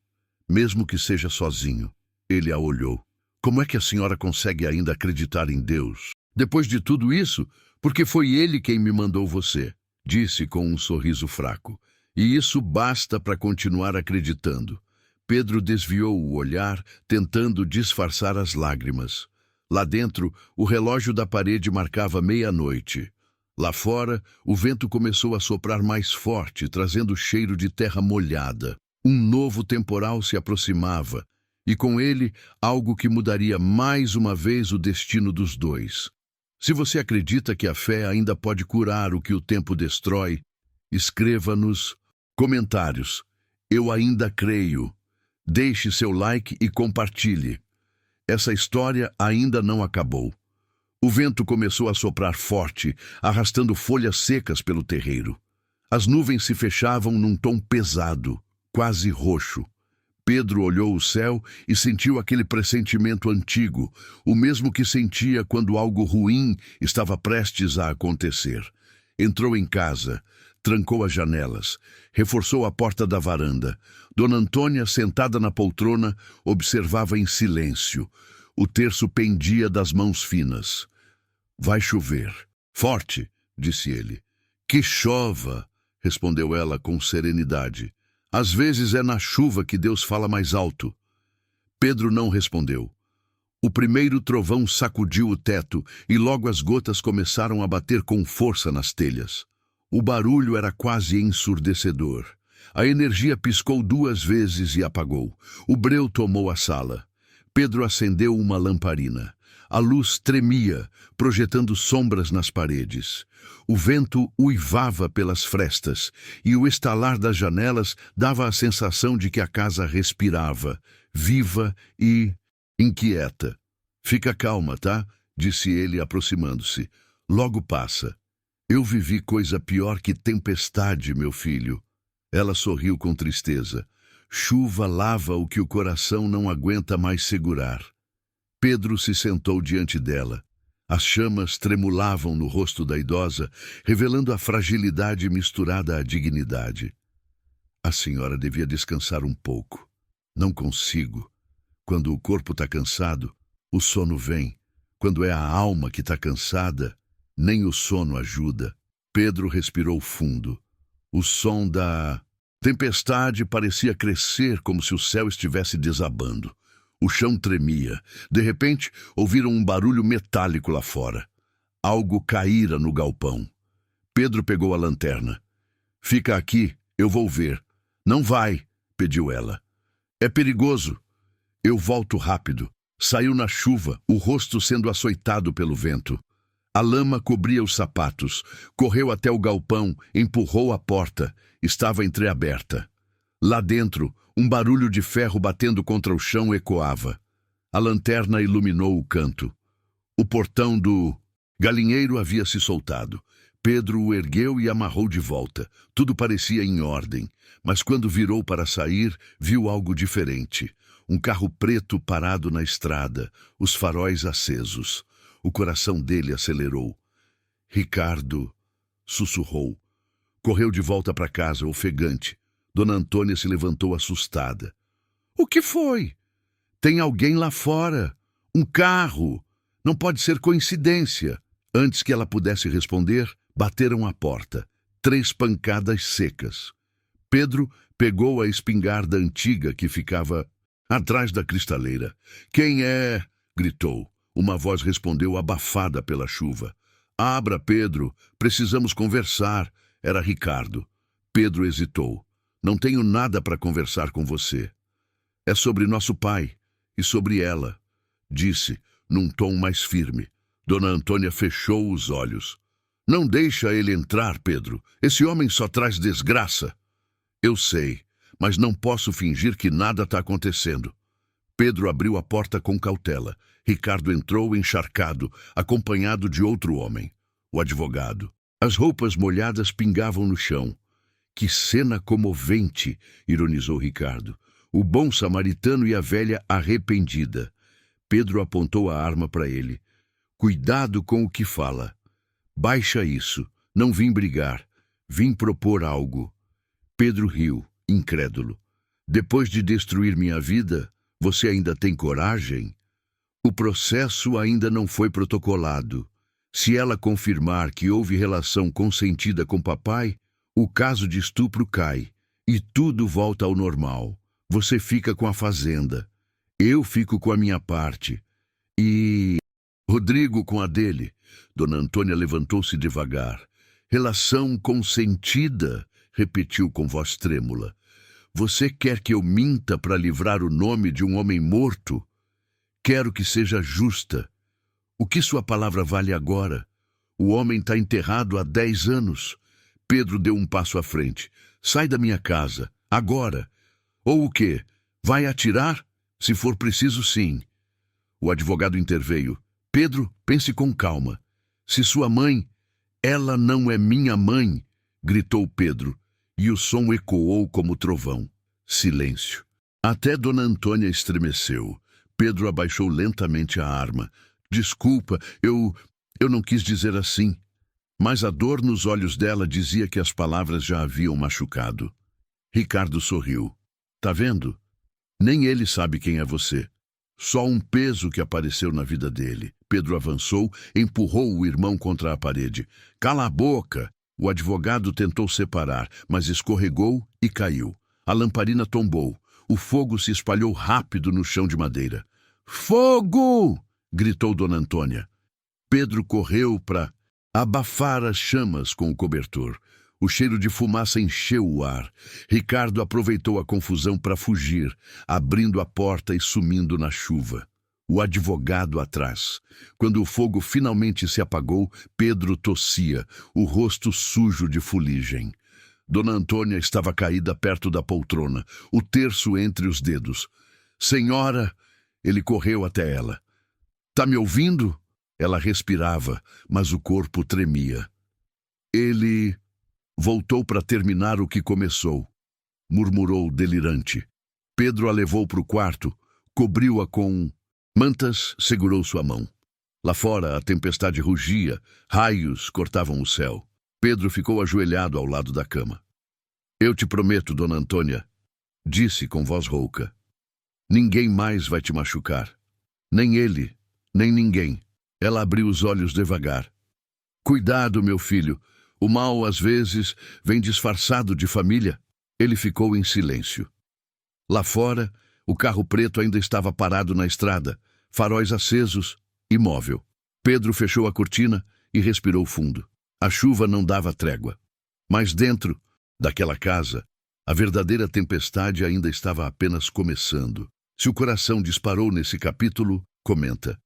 S1: mesmo que seja sozinho. Ele a olhou. Como é que a senhora consegue ainda acreditar em Deus? Depois de tudo isso, porque foi ele quem me mandou você, disse com um sorriso fraco. E isso basta para continuar acreditando. Pedro desviou o olhar, tentando disfarçar as lágrimas. Lá dentro, o relógio da parede marcava meia-noite. Lá fora, o vento começou a soprar mais forte, trazendo cheiro de terra molhada. Um novo temporal se aproximava, e com ele, algo que mudaria mais uma vez o destino dos dois. Se você acredita que a fé ainda pode curar o que o tempo destrói, escreva nos comentários. Eu ainda creio. Deixe seu like e compartilhe. Essa história ainda não acabou. O vento começou a soprar forte, arrastando folhas secas pelo terreiro. As nuvens se fechavam num tom pesado, quase roxo. Pedro olhou o céu e sentiu aquele pressentimento antigo, o mesmo que sentia quando algo ruim estava prestes a acontecer. Entrou em casa, trancou as janelas, reforçou a porta da varanda. Dona Antônia, sentada na poltrona, observava em silêncio. O terço pendia das mãos finas. Vai chover. Forte, disse ele. Que chova, respondeu ela com serenidade. Às vezes é na chuva que Deus fala mais alto. Pedro não respondeu. O primeiro trovão sacudiu o teto e logo as gotas começaram a bater com força nas telhas. O barulho era quase ensurdecedor. A energia piscou 2 vezes e apagou. O breu tomou a sala. Pedro acendeu uma lamparina. A luz tremia, projetando sombras nas paredes. O vento uivava pelas frestas, e o estalar das janelas dava a sensação de que a casa respirava, viva e inquieta. Fica calma, tá? Disse ele, aproximando-se. Logo passa. Eu vivi coisa pior que tempestade, meu filho. Ela sorriu com tristeza. Chuva lava o que o coração não aguenta mais segurar. Pedro se sentou diante dela. As chamas tremulavam no rosto da idosa, revelando a fragilidade misturada à dignidade. A senhora devia descansar um pouco. Não consigo. Quando o corpo está cansado, o sono vem. Quando é a alma que está cansada, nem o sono ajuda. Pedro respirou fundo. O som da tempestade parecia crescer como se o céu estivesse desabando. O chão tremia. De repente, ouviram um barulho metálico lá fora. Algo caíra no galpão. Pedro pegou a lanterna. Fica aqui, eu vou ver. Não vai, pediu ela. É perigoso. Eu volto rápido. Saiu na chuva, o rosto sendo açoitado pelo vento. A lama cobria os sapatos. Correu até o galpão, empurrou a porta. Estava entreaberta. Lá dentro, um barulho de ferro batendo contra o chão ecoava. A lanterna iluminou o canto. O portão do galinheiro havia se soltado. Pedro o ergueu e amarrou de volta. Tudo parecia em ordem, mas quando virou para sair, viu algo diferente. Um carro preto parado na estrada, os faróis acesos. O coração dele acelerou. Ricardo sussurrou. Correu de volta para casa, ofegante. Dona Antônia se levantou assustada. O que foi? Tem alguém lá fora. Um carro. Não pode ser coincidência. Antes que ela pudesse responder, bateram à porta. 3 pancadas secas. Pedro pegou a espingarda antiga que ficava atrás da cristaleira. Quem é? Gritou. Uma voz respondeu abafada pela chuva. Abra, Pedro. Precisamos conversar. Era Ricardo. Pedro hesitou. Não tenho nada para conversar com você. É sobre nosso pai e sobre ela, disse, num tom mais firme. Dona Antônia fechou os olhos. Não deixa ele entrar, Pedro. Esse homem só traz desgraça. Eu sei, mas não posso fingir que nada está acontecendo. Pedro abriu a porta com cautela. Ricardo entrou encharcado, acompanhado de outro homem, o advogado. As roupas molhadas pingavam no chão. Que cena comovente, ironizou Ricardo. O bom samaritano e a velha arrependida. Pedro apontou a arma para ele. Cuidado com o que fala. Baixa isso. Não vim brigar. Vim propor algo. Pedro riu, incrédulo. Depois de destruir minha vida, você ainda tem coragem? O processo ainda não foi protocolado. Se ela confirmar que houve relação consentida com papai, o caso de estupro cai e tudo volta ao normal. Você fica com a fazenda. Eu fico com a minha parte. E Rodrigo com a dele. Dona Antônia levantou-se devagar. Relação consentida, repetiu com voz trêmula. Você quer que eu minta para livrar o nome de um homem morto? Quero que seja justa. O que sua palavra vale agora? O homem está enterrado há 10 anos. Pedro deu um passo à frente. Sai da minha casa, agora. Ou o quê? Vai atirar? Se for preciso, sim. O advogado interveio. Pedro, pense com calma. Se sua mãe... Ela não é minha mãe, gritou Pedro, e o som ecoou como trovão. Silêncio. Até Dona Antônia estremeceu. Pedro abaixou lentamente a arma. Desculpa, eu não quis dizer assim. Mas a dor nos olhos dela dizia que as palavras já haviam machucado. Ricardo sorriu. Tá vendo? Nem ele sabe quem é você. Só um peso que apareceu na vida dele. Pedro avançou, empurrou o irmão contra a parede. Cala a boca! O advogado tentou separar, mas escorregou e caiu. A lamparina tombou. O fogo se espalhou rápido no chão de madeira. Fogo! Gritou Dona Antônia. Pedro correu para abafar as chamas com o cobertor. O cheiro de fumaça encheu o ar. Ricardo aproveitou a confusão para fugir, abrindo a porta e sumindo na chuva. O advogado atrás. Quando o fogo finalmente se apagou, Pedro tossia, o rosto sujo de fuligem. Dona Antônia estava caída perto da poltrona, o terço entre os dedos. Senhora! Ele correu até ela. Tá me ouvindo? Ela respirava, mas o corpo tremia. Ele voltou para terminar o que começou, murmurou delirante. Pedro a levou para o quarto, cobriu-a com mantas, segurou sua mão. Lá fora a tempestade rugia, raios cortavam o céu. Pedro ficou ajoelhado ao lado da cama. Eu te prometo, Dona Antônia, disse com voz rouca. Ninguém mais vai te machucar. Nem ele, nem ninguém. Ela abriu os olhos devagar. Cuidado, meu filho. O mal, às vezes, vem disfarçado de família. Ele ficou em silêncio. Lá fora, o carro preto ainda estava parado na estrada, faróis acesos, imóvel. Pedro fechou a cortina e respirou fundo. A chuva não dava trégua. Mas dentro daquela casa, a verdadeira tempestade ainda estava apenas começando. Se o coração disparou nesse capítulo, comenta.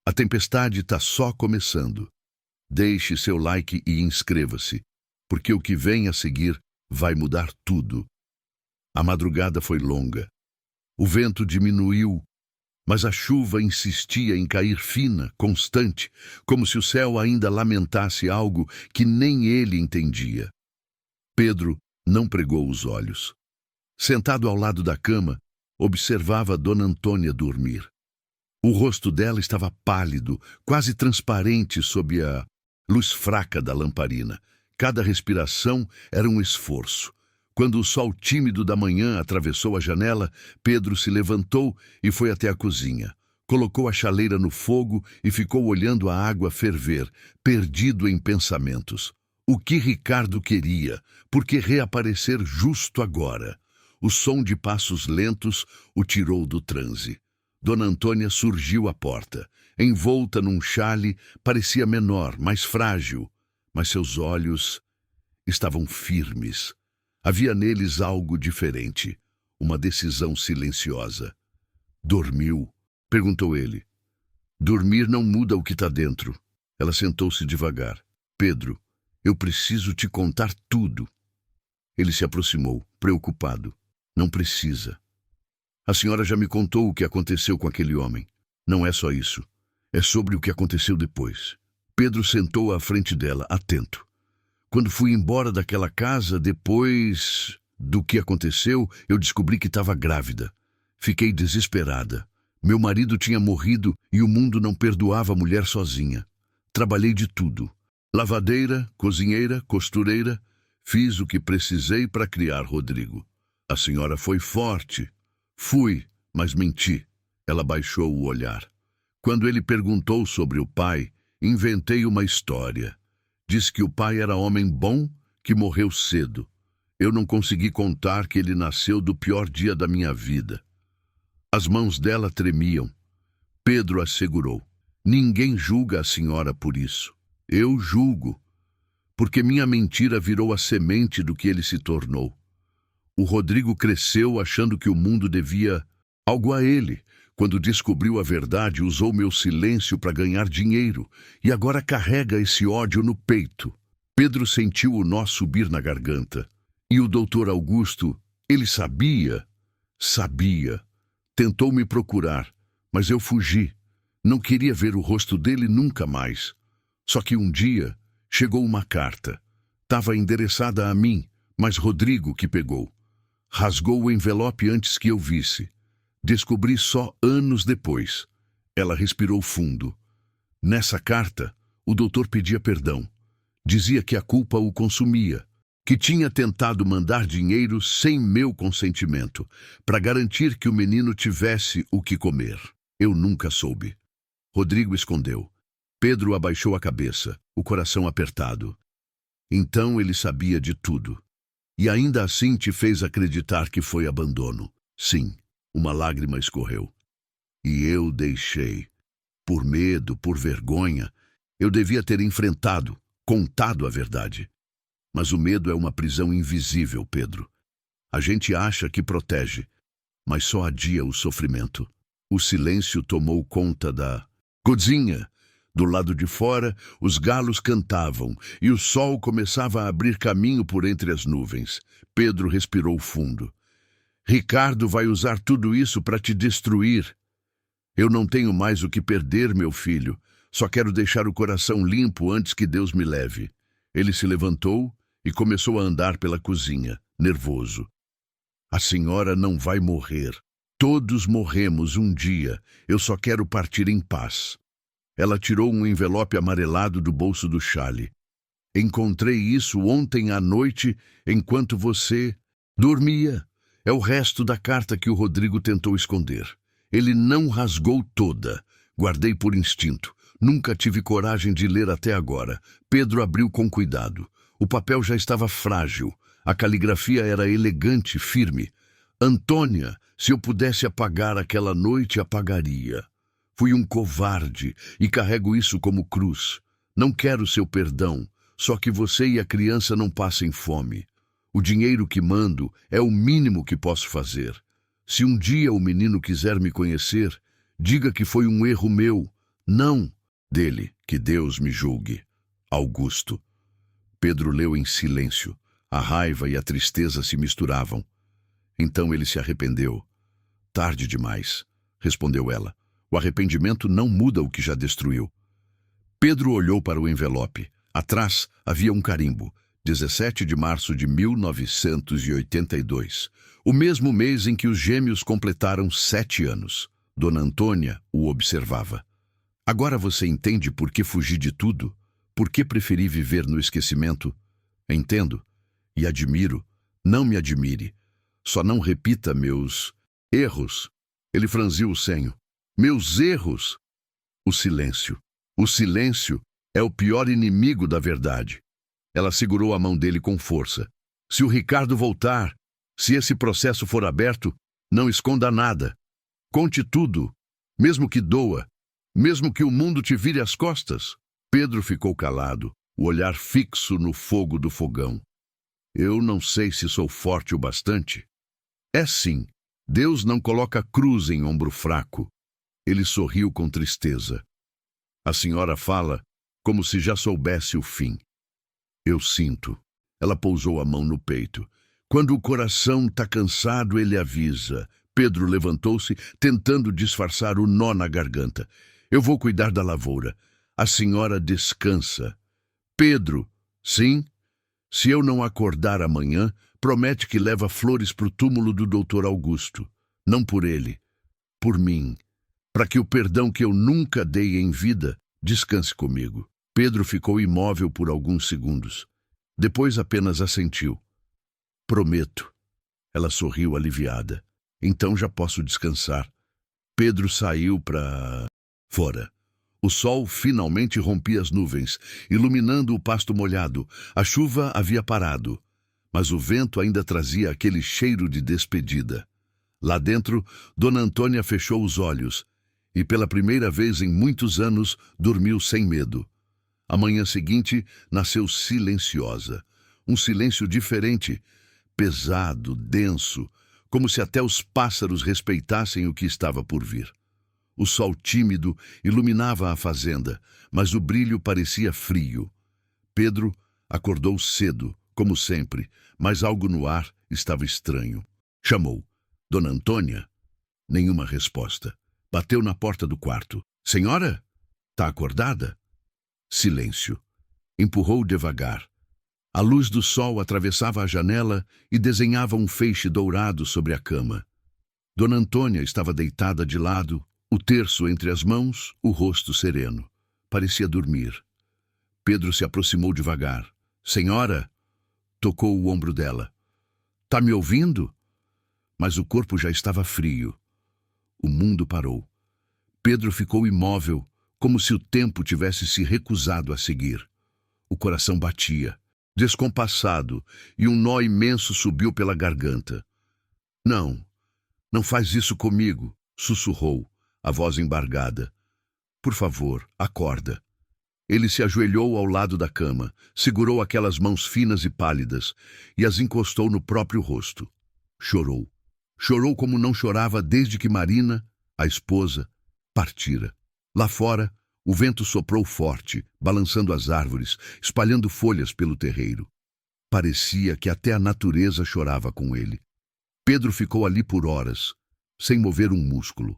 S1: A tempestade está só começando. Deixe seu like e inscreva-se, porque o que vem a seguir vai mudar tudo. A madrugada foi longa. O vento diminuiu, mas a chuva insistia em cair fina, constante, como se o céu ainda lamentasse algo que nem ele entendia. Pedro não pregou os olhos. Sentado ao lado da cama, observava Dona Antônia dormir. O rosto dela estava pálido, quase transparente sob a luz fraca da lamparina. Cada respiração era um esforço. Quando o sol tímido da manhã atravessou a janela, Pedro se levantou e foi até a cozinha. Colocou a chaleira no fogo e ficou olhando a água ferver, perdido em pensamentos. O que Ricardo queria? Por que reaparecer justo agora? O som de passos lentos o tirou do transe. Dona Antônia surgiu à porta. Envolta num chale, parecia menor, mais frágil, mas seus olhos estavam firmes. Havia neles algo diferente, uma decisão silenciosa. Dormiu? Perguntou ele. Dormir não muda o que está dentro. Ela sentou-se devagar. Pedro, eu preciso te contar tudo. Ele se aproximou, preocupado. Não precisa. A senhora já me contou o que aconteceu com aquele homem. Não é só isso. É sobre o que aconteceu depois. Pedro sentou à frente dela, atento. Quando fui embora daquela casa, depois do que aconteceu, eu descobri que estava grávida. Fiquei desesperada. Meu marido tinha morrido e o mundo não perdoava a mulher sozinha. Trabalhei de tudo. Lavadeira, cozinheira, costureira. Fiz o que precisei para criar Rodrigo. A senhora foi forte. Fui, mas menti. Ela baixou o olhar. Quando ele perguntou sobre o pai, inventei uma história. Disse que o pai era homem bom que morreu cedo. Eu não consegui contar que ele nasceu do pior dia da minha vida. As mãos dela tremiam. Pedro assegurou: ninguém julga a senhora por isso. Eu julgo, porque minha mentira virou a semente do que ele se tornou. O Rodrigo cresceu achando que o mundo devia algo a ele. Quando descobriu a verdade, usou meu silêncio para ganhar dinheiro e agora carrega esse ódio no peito. Pedro sentiu o nó subir na garganta. E o doutor Augusto, ele sabia. Tentou me procurar, mas eu fugi. Não queria ver o rosto dele nunca mais. Só que um dia chegou uma carta. Estava endereçada a mim, mas Rodrigo que pegou. Rasgou o envelope antes que eu visse. Descobri só anos depois. Ela respirou fundo. Nessa carta, o doutor pedia perdão. Dizia que a culpa o consumia, que tinha tentado mandar dinheiro sem meu consentimento, para garantir que o menino tivesse o que comer. Eu nunca soube. Rodrigo escondeu. Pedro abaixou a cabeça, o coração apertado. Então ele sabia de tudo. E ainda assim te fez acreditar que foi abandono. Sim. Uma lágrima escorreu. E eu deixei. Por medo, por vergonha, eu devia ter enfrentado, contado a verdade. Mas o medo é uma prisão invisível, Pedro. A gente acha que protege, mas só adia o sofrimento. O silêncio tomou conta da cozinha. Do lado de fora, os galos cantavam e o sol começava a abrir caminho por entre as nuvens. Pedro respirou fundo. Ricardo vai usar tudo isso para te destruir. Eu não tenho mais o que perder, meu filho. Só quero deixar o coração limpo antes que Deus me leve. Ele se levantou e começou a andar pela cozinha, nervoso. A senhora não vai morrer. Todos morremos um dia. Eu só quero partir em paz. Ela tirou um envelope amarelado do bolso do chale. Encontrei isso ontem à noite enquanto você dormia. É o resto da carta que o Rodrigo tentou esconder. Ele não rasgou toda. Guardei por instinto. Nunca tive coragem de ler até agora. Pedro abriu com cuidado. O papel já estava frágil. A caligrafia era elegante, firme. Antônia, se eu pudesse apagar aquela noite, apagaria. Fui um covarde e carrego isso como cruz. Não quero seu perdão, só que você e a criança não passem fome. O dinheiro que mando é o mínimo que posso fazer. Se um dia o menino quiser me conhecer, diga que foi um erro meu, não dele, que Deus me julgue. Augusto. Pedro leu em silêncio. A raiva e a tristeza se misturavam. Então ele se arrependeu. Tarde demais, respondeu ela. O arrependimento não muda o que já destruiu. Pedro olhou para o envelope. Atrás havia um carimbo. 17 de março de 1982. O mesmo mês em que os gêmeos completaram 7 anos. Dona Antônia o observava. Agora você entende por que fugi de tudo? Por que preferi viver no esquecimento? Entendo. E admiro. Não me admire. Só não repita meus erros. Ele franziu o senho. Meus erros? O silêncio. O silêncio é o pior inimigo da verdade. Ela segurou a mão dele com força. Se o Ricardo voltar, se esse processo for aberto, não esconda nada. Conte tudo, mesmo que doa, mesmo que o mundo te vire as costas. Pedro ficou calado, o olhar fixo no fogo do fogão. Eu não sei se sou forte o bastante. É sim. Deus não coloca cruz em ombro fraco. Ele sorriu com tristeza. A senhora fala como se já soubesse o fim. Eu sinto. Ela pousou a mão no peito. Quando o coração está cansado, ele avisa. Pedro levantou-se, tentando disfarçar o nó na garganta. Eu vou cuidar da lavoura. A senhora descansa. Pedro, sim? Se eu não acordar amanhã, promete que leva flores para o túmulo do Dr. Augusto. Não por ele, por mim, para que o perdão que eu nunca dei em vida descanse comigo. Pedro ficou imóvel por alguns segundos. Depois apenas assentiu. Prometo. Ela sorriu aliviada. Então já posso descansar. Pedro saiu para fora. O sol finalmente rompia as nuvens, iluminando o pasto molhado. A chuva havia parado, mas o vento ainda trazia aquele cheiro de despedida. Lá dentro, Dona Antônia fechou os olhos e, pela primeira vez em muitos anos, dormiu sem medo. A manhã seguinte nasceu silenciosa. Um silêncio diferente, pesado, denso, como se até os pássaros respeitassem o que estava por vir. O sol tímido iluminava a fazenda, mas o brilho parecia frio. Pedro acordou cedo, como sempre, mas algo no ar estava estranho. Chamou. Dona Antônia? Nenhuma resposta. Bateu na porta do quarto. Senhora? Tá acordada? Silêncio. Empurrou devagar. A luz do sol atravessava a janela e desenhava um feixe dourado sobre a cama. Dona Antônia estava deitada de lado, o terço entre as mãos, o rosto sereno. Parecia dormir. Pedro se aproximou devagar. Senhora? Tocou o ombro dela. Tá me ouvindo? Mas o corpo já estava frio. O mundo parou. Pedro ficou imóvel, como se o tempo tivesse se recusado a seguir. O coração batia, descompassado, e um nó imenso subiu pela garganta. Não, não faz isso comigo, sussurrou, a voz embargada. Por favor, acorda. Ele se ajoelhou ao lado da cama, segurou aquelas mãos finas e pálidas e as encostou no próprio rosto. Chorou. Chorou como não chorava desde que Marina, a esposa, partira. Lá fora, o vento soprou forte, balançando as árvores, espalhando folhas pelo terreiro. Parecia que até a natureza chorava com ele. Pedro ficou ali por horas, sem mover um músculo.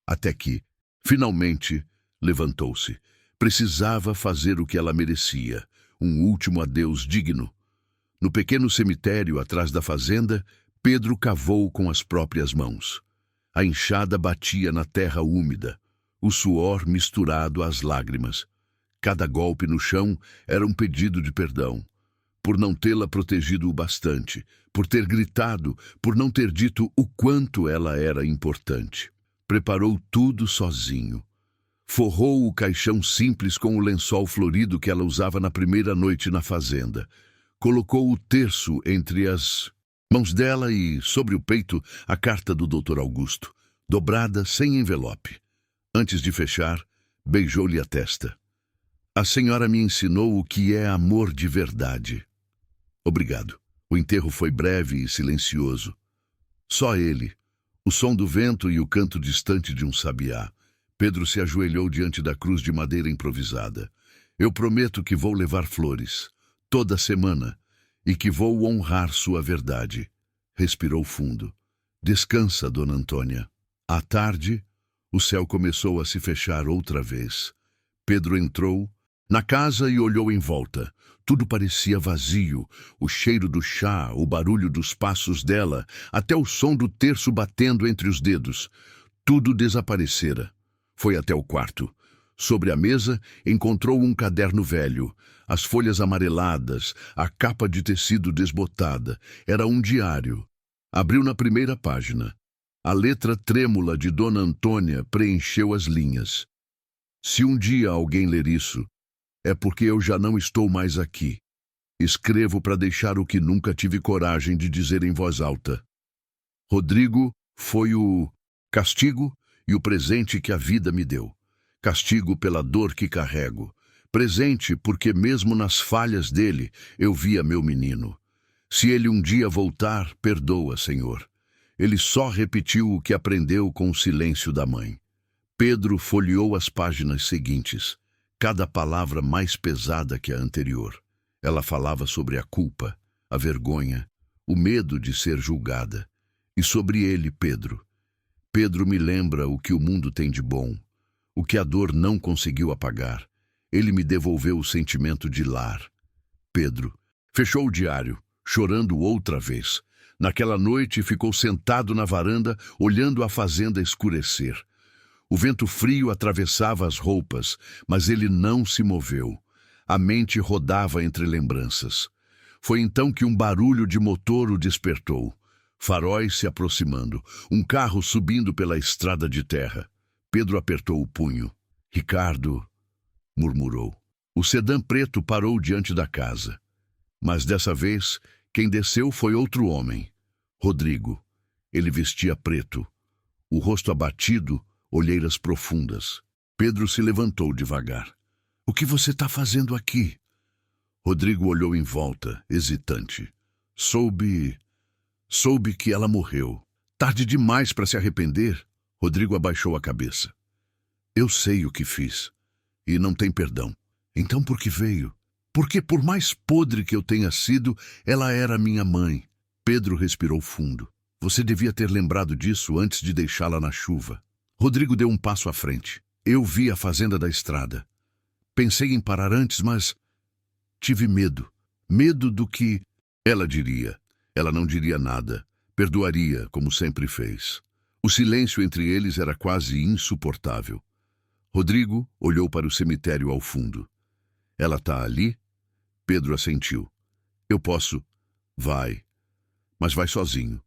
S1: Até que, finalmente, levantou-se. Precisava fazer o que ela merecia, um último adeus digno. No pequeno cemitério atrás da fazenda, Pedro cavou com as próprias mãos. A enxada batia na terra úmida, o suor misturado às lágrimas. Cada golpe no chão era um pedido de perdão, por não tê-la protegido o bastante, por ter gritado, por não ter dito o quanto ela era importante. Preparou tudo sozinho. Forrou o caixão simples com o lençol florido que ela usava na primeira noite na fazenda. Colocou o terço entre as mãos dela e, sobre o peito, a carta do Dr. Augusto, dobrada sem envelope. Antes de fechar, beijou-lhe a testa. A senhora me ensinou o que é amor de verdade. Obrigado. O enterro foi breve e silencioso. Só ele, o som do vento e o canto distante de um sabiá. Pedro se ajoelhou diante da cruz de madeira improvisada. Eu prometo que vou levar flores, toda semana, e que vou honrar sua verdade. Respirou fundo. Descansa, Dona Antônia. À tarde, o céu começou a se fechar outra vez. Pedro entrou na casa e olhou em volta. Tudo parecia vazio. O cheiro do chá, o barulho dos passos dela, até o som do terço batendo entre os dedos. Tudo desaparecera. Foi até o quarto. Sobre a mesa, encontrou um caderno velho. As folhas amareladas, a capa de tecido desbotada. Era um diário. Abriu na primeira página. A letra trêmula de Dona Antônia preencheu as linhas. Se um dia alguém ler isso, é porque eu já não estou mais aqui. Escrevo para deixar o que nunca tive coragem de dizer em voz alta. Rodrigo foi o castigo e o presente que a vida me deu. Castigo pela dor que carrego. Presente porque mesmo nas falhas dele eu via meu menino. Se ele um dia voltar, perdoa, Senhor. Ele só repetiu o que aprendeu com o silêncio da mãe. Pedro folheou as páginas seguintes, cada palavra mais pesada que a anterior. Ela falava sobre a culpa, a vergonha, o medo de ser julgada. E sobre ele, Pedro. Pedro me lembra o que o mundo tem de bom, o que a dor não conseguiu apagar. Ele me devolveu o sentimento de lar. Pedro, Fechou o diário, chorando outra vez. Naquela noite ficou sentado na varanda, olhando a fazenda escurecer. O vento frio atravessava as roupas, mas ele não se moveu. A mente rodava entre lembranças. Foi então que um barulho de motor o despertou. Faróis se aproximando, um carro subindo pela estrada de terra. Pedro apertou o punho. Ricardo, murmurou. O sedã preto parou diante da casa. Mas dessa vez, quem desceu foi outro homem. Rodrigo. Ele vestia preto. O rosto abatido, olheiras profundas. Pedro se levantou devagar. O que você está fazendo aqui? Rodrigo olhou em volta, hesitante. Soube que ela morreu. Tarde demais para se arrepender. Rodrigo abaixou a cabeça. Eu sei o que fiz. E não tem perdão. Então por que veio? Porque por mais podre que eu tenha sido, ela era minha mãe. Pedro respirou fundo. Você devia ter lembrado disso antes de deixá-la na chuva. Rodrigo deu um passo à frente. Eu vi a fazenda da estrada. Pensei em parar antes, mas tive medo. Medo do que ela diria. Ela não diria nada. Perdoaria, como sempre fez. O silêncio entre eles era quase insuportável. Rodrigo olhou para o cemitério ao fundo. Ela está ali? Pedro assentiu. Eu posso. Vai. Mas vai sozinho.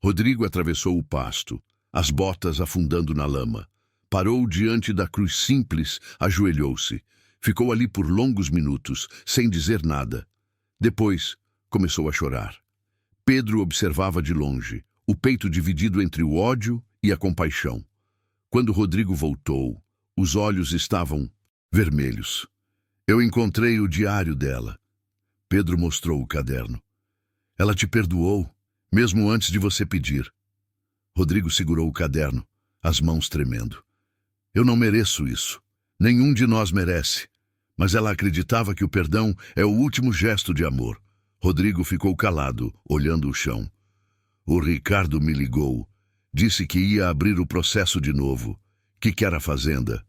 S1: Rodrigo atravessou o pasto, as botas afundando na lama. Parou diante da cruz simples, ajoelhou-se. Ficou ali por longos minutos, sem dizer nada. Depois, começou a chorar. Pedro observava de longe, o peito dividido entre o ódio e a compaixão. Quando Rodrigo voltou, os olhos estavam vermelhos. Eu encontrei o diário dela. Pedro mostrou o caderno. Ela te perdoou, mesmo antes de você pedir. Rodrigo segurou o caderno, as mãos tremendo. Eu não mereço isso. Nenhum de nós merece. Mas ela acreditava que o perdão é o último gesto de amor. Rodrigo ficou calado, olhando o chão. O Ricardo me ligou. Disse que ia abrir o processo de novo. Que quer a fazenda?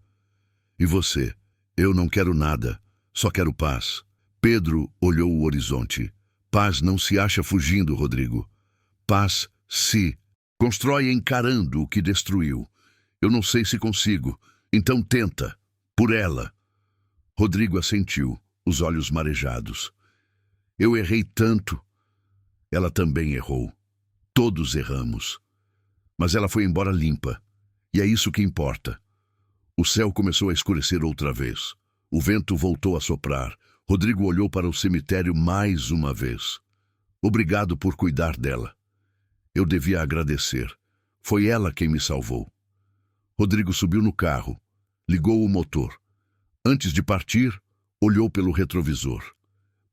S1: E você? Eu não quero nada. Só quero paz. Pedro olhou o horizonte. Paz não se acha fugindo, Rodrigo. Paz se constrói encarando o que destruiu. Eu não sei se consigo. Então tenta. Por ela. Rodrigo assentiu, os olhos marejados. Eu errei tanto. Ela também errou. Todos erramos. Mas ela foi embora limpa. E é isso que importa. O céu começou a escurecer outra vez. O vento voltou a soprar. Rodrigo olhou para o cemitério mais uma vez. Obrigado por cuidar dela. Eu devia agradecer. Foi ela quem me salvou. Rodrigo subiu no carro. Ligou o motor. Antes de partir, olhou pelo retrovisor.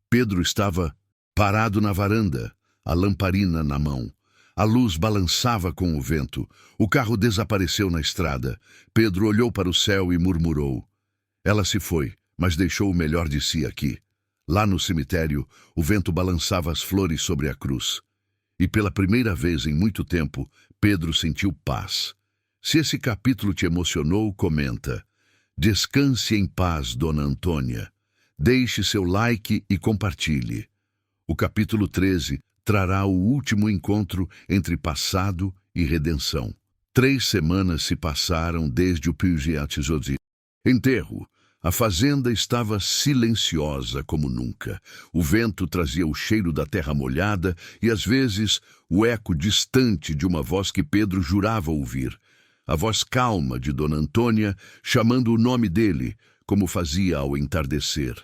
S1: Pedro estava parado na varanda, a lamparina na mão. A luz balançava com o vento. O carro desapareceu na estrada. Pedro olhou para o céu e murmurou. Ela se foi, mas deixou o melhor de si aqui. Lá no cemitério, o vento balançava as flores sobre a cruz. E pela primeira vez em muito tempo, Pedro sentiu paz. Se esse capítulo te emocionou, comenta. Descanse em paz, Dona Antônia. Deixe seu like e compartilhe. O capítulo 13 trará o último encontro entre passado e redenção. 3 semanas se passaram desde o enterro. A fazenda estava silenciosa como nunca. O vento trazia o cheiro da terra molhada e, às vezes, o eco distante de uma voz que Pedro jurava ouvir. A voz calma de Dona Antônia, chamando o nome dele, como fazia ao entardecer.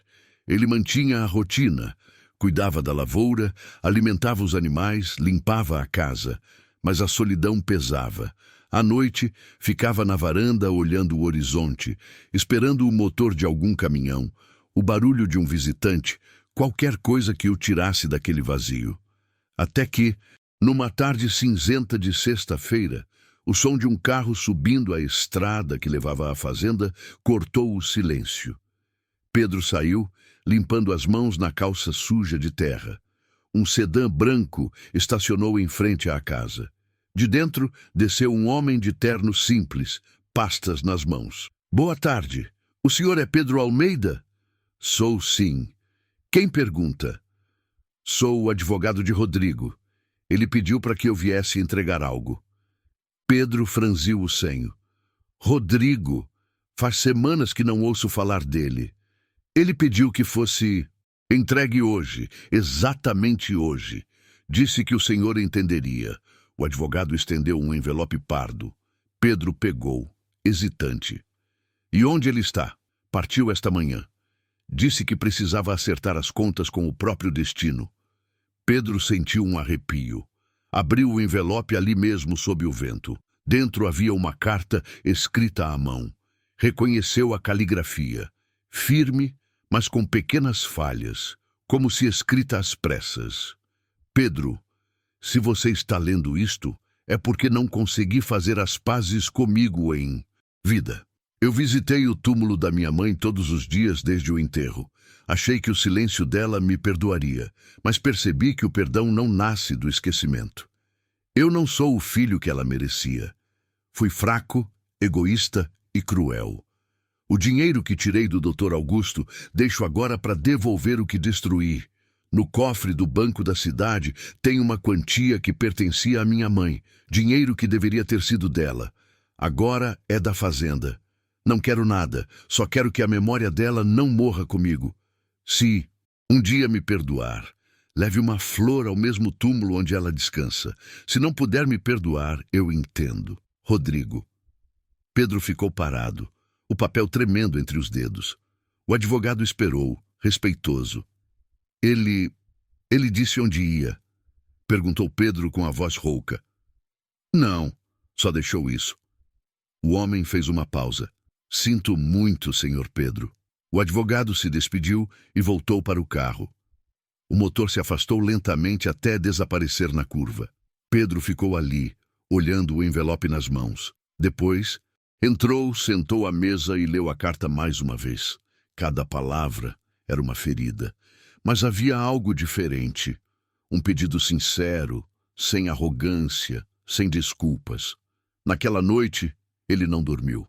S1: Ele mantinha a rotina, cuidava da lavoura, alimentava os animais, limpava a casa, mas a solidão pesava. À noite, ficava na varanda olhando o horizonte, esperando o motor de algum caminhão, o barulho de um visitante, qualquer coisa que o tirasse daquele vazio. Até que, numa tarde cinzenta de sexta-feira, o som de um carro subindo a estrada que levava à fazenda cortou o silêncio. Pedro saiu, limpando as mãos na calça suja de terra. Um sedã branco estacionou em frente à casa. De dentro, desceu um homem de terno simples, pastas nas mãos. Boa tarde. O senhor é Pedro Almeida? Sou sim. Quem pergunta? Sou o advogado de Rodrigo. Ele pediu para que eu viesse entregar algo. Pedro franziu o senho. Rodrigo, faz semanas que não ouço falar dele. Ele pediu que fosse entregue hoje, exatamente hoje. Disse que o senhor entenderia. O advogado estendeu um envelope pardo. Pedro pegou, hesitante. E onde ele está? Partiu esta manhã. Disse que precisava acertar as contas com o próprio destino. Pedro sentiu um arrepio. Abriu o envelope ali mesmo sob o vento. Dentro havia uma carta escrita à mão. Reconheceu a caligrafia. Firme, mas com pequenas falhas, como se escrita às pressas. Pedro, se você está lendo isto, é porque não consegui fazer as pazes comigo em vida. Eu visitei o túmulo da minha mãe todos os dias desde o enterro. Achei que o silêncio dela me perdoaria, mas percebi que o perdão não nasce do esquecimento. Eu não sou o filho que ela merecia. Fui fraco, egoísta e cruel. O dinheiro que tirei do Dr. Augusto deixo agora para devolver o que destruí. No cofre do banco da cidade tem uma quantia que pertencia à minha mãe, dinheiro que deveria ter sido dela. Agora é da fazenda. Não quero nada, só quero que a memória dela não morra comigo. Se um dia me perdoar, leve uma flor ao mesmo túmulo onde ela descansa. Se não puder me perdoar, eu entendo. Rodrigo. Pedro ficou parado, o papel tremendo entre os dedos. O advogado esperou, respeitoso. Ele disse onde ia? Perguntou Pedro com a voz rouca. Não, só deixou isso. O homem fez uma pausa. Sinto muito, senhor Pedro. O advogado se despediu e voltou para o carro. O motor se afastou lentamente até desaparecer na curva. Pedro ficou ali, olhando o envelope nas mãos. Depois, entrou, sentou à mesa e leu a carta mais uma vez. Cada palavra era uma ferida. Mas havia algo diferente. Um pedido sincero, sem arrogância, sem desculpas. Naquela noite, ele não dormiu.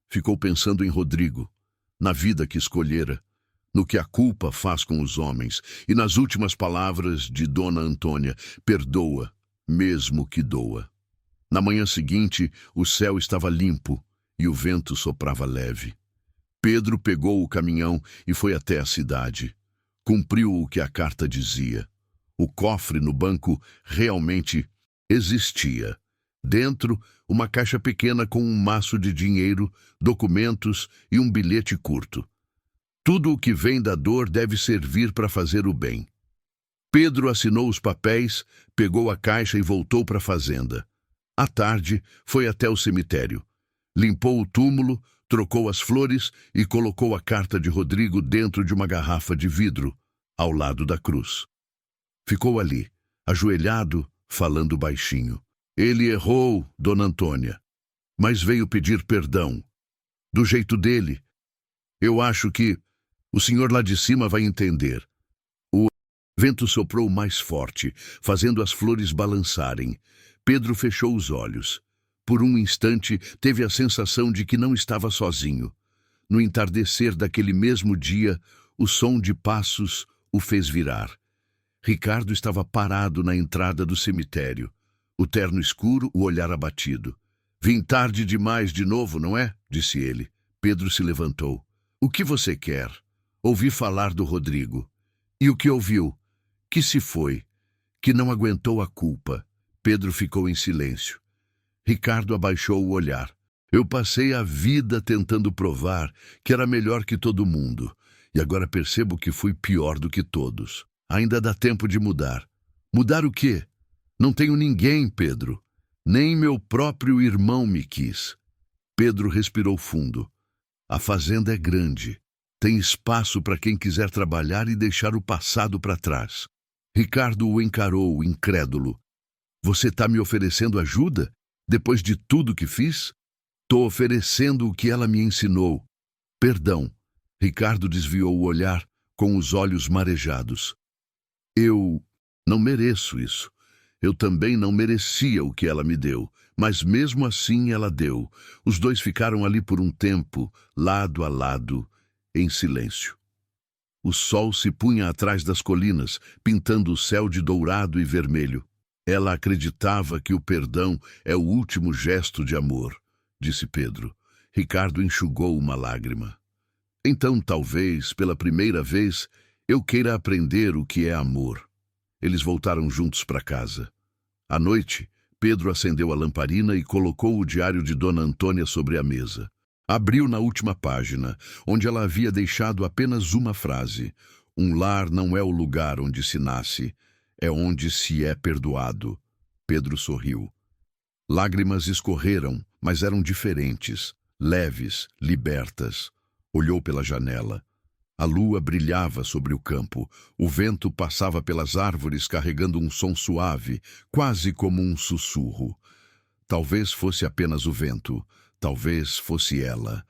S1: Ficou pensando em Rodrigo, na vida que escolhera, no que a culpa faz com os homens e nas últimas palavras de Dona Antônia: perdoa, mesmo que doa. Na manhã seguinte, o céu estava limpo e o vento soprava leve. Pedro pegou o caminhão e foi até a cidade. Cumpriu o que a carta dizia. O cofre no banco realmente existia. Dentro, uma caixa pequena com um maço de dinheiro, documentos e um bilhete curto. Tudo o que vem da dor deve servir para fazer o bem. Pedro assinou os papéis, pegou a caixa e voltou para a fazenda. À tarde, foi até o cemitério. Limpou o túmulo, trocou as flores e colocou a carta de Rodrigo dentro de uma garrafa de vidro, ao lado da cruz. Ficou ali, ajoelhado, falando baixinho. Ele errou, Dona Antônia, mas veio pedir perdão. Do jeito dele. Eu acho que o senhor lá de cima vai entender. O vento soprou mais forte, fazendo as flores balançarem. Pedro fechou os olhos. Por um instante, teve a sensação de que não estava sozinho. No entardecer daquele mesmo dia, o som de passos o fez virar. Ricardo estava parado na entrada do cemitério. O terno escuro, o olhar abatido. Vim tarde demais de novo, não é? Disse ele. Pedro se levantou. O que você quer? Ouvi falar do Rodrigo. E o que ouviu? Que se foi. Que não aguentou a culpa. Pedro ficou em silêncio. Ricardo abaixou o olhar. Eu passei a vida tentando provar que era melhor que todo mundo. E agora percebo que fui pior do que todos. Ainda dá tempo de mudar. Mudar o quê? Não tenho ninguém, Pedro. Nem meu próprio irmão me quis. Pedro respirou fundo. A fazenda é grande. Tem espaço para quem quiser trabalhar e deixar o passado para trás. Ricardo o encarou, incrédulo. Você está me oferecendo ajuda? Depois de tudo que fiz? Estou oferecendo o que ela me ensinou. Perdão. Ricardo desviou o olhar, com os olhos marejados. Eu não mereço isso. Eu também não merecia o que ela me deu, mas mesmo assim ela deu. Os dois ficaram ali por um tempo, lado a lado, em silêncio. O sol se punha atrás das colinas, pintando o céu de dourado e vermelho. Ela acreditava que o perdão é o último gesto de amor, disse Pedro. Ricardo enxugou uma lágrima. Então, talvez, pela primeira vez, eu queira aprender o que é amor. Eles voltaram juntos para casa. À noite, Pedro acendeu a lamparina e colocou o diário de Dona Antônia sobre a mesa. Abriu na última página, onde ela havia deixado apenas uma frase: um lar não é o lugar onde se nasce, é onde se é perdoado. Pedro sorriu. Lágrimas escorreram, mas eram diferentes, leves, libertas. Olhou pela janela. A lua brilhava sobre o campo. O vento passava pelas árvores carregando um som suave, quase como um sussurro. Talvez fosse apenas o vento. Talvez fosse ela.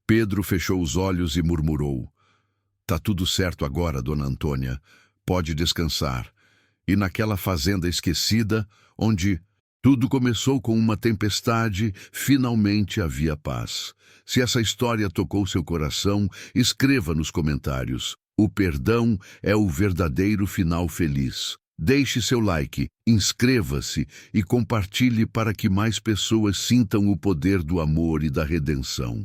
S1: Pedro fechou os olhos e murmurou: "Tá tudo certo agora, Dona Antônia. Pode descansar." E naquela fazenda esquecida, onde tudo começou com uma tempestade, finalmente havia paz. Se essa história tocou seu coração, escreva nos comentários. O perdão é o verdadeiro final feliz. Deixe seu like, inscreva-se e compartilhe para que mais pessoas sintam o poder do amor e da redenção.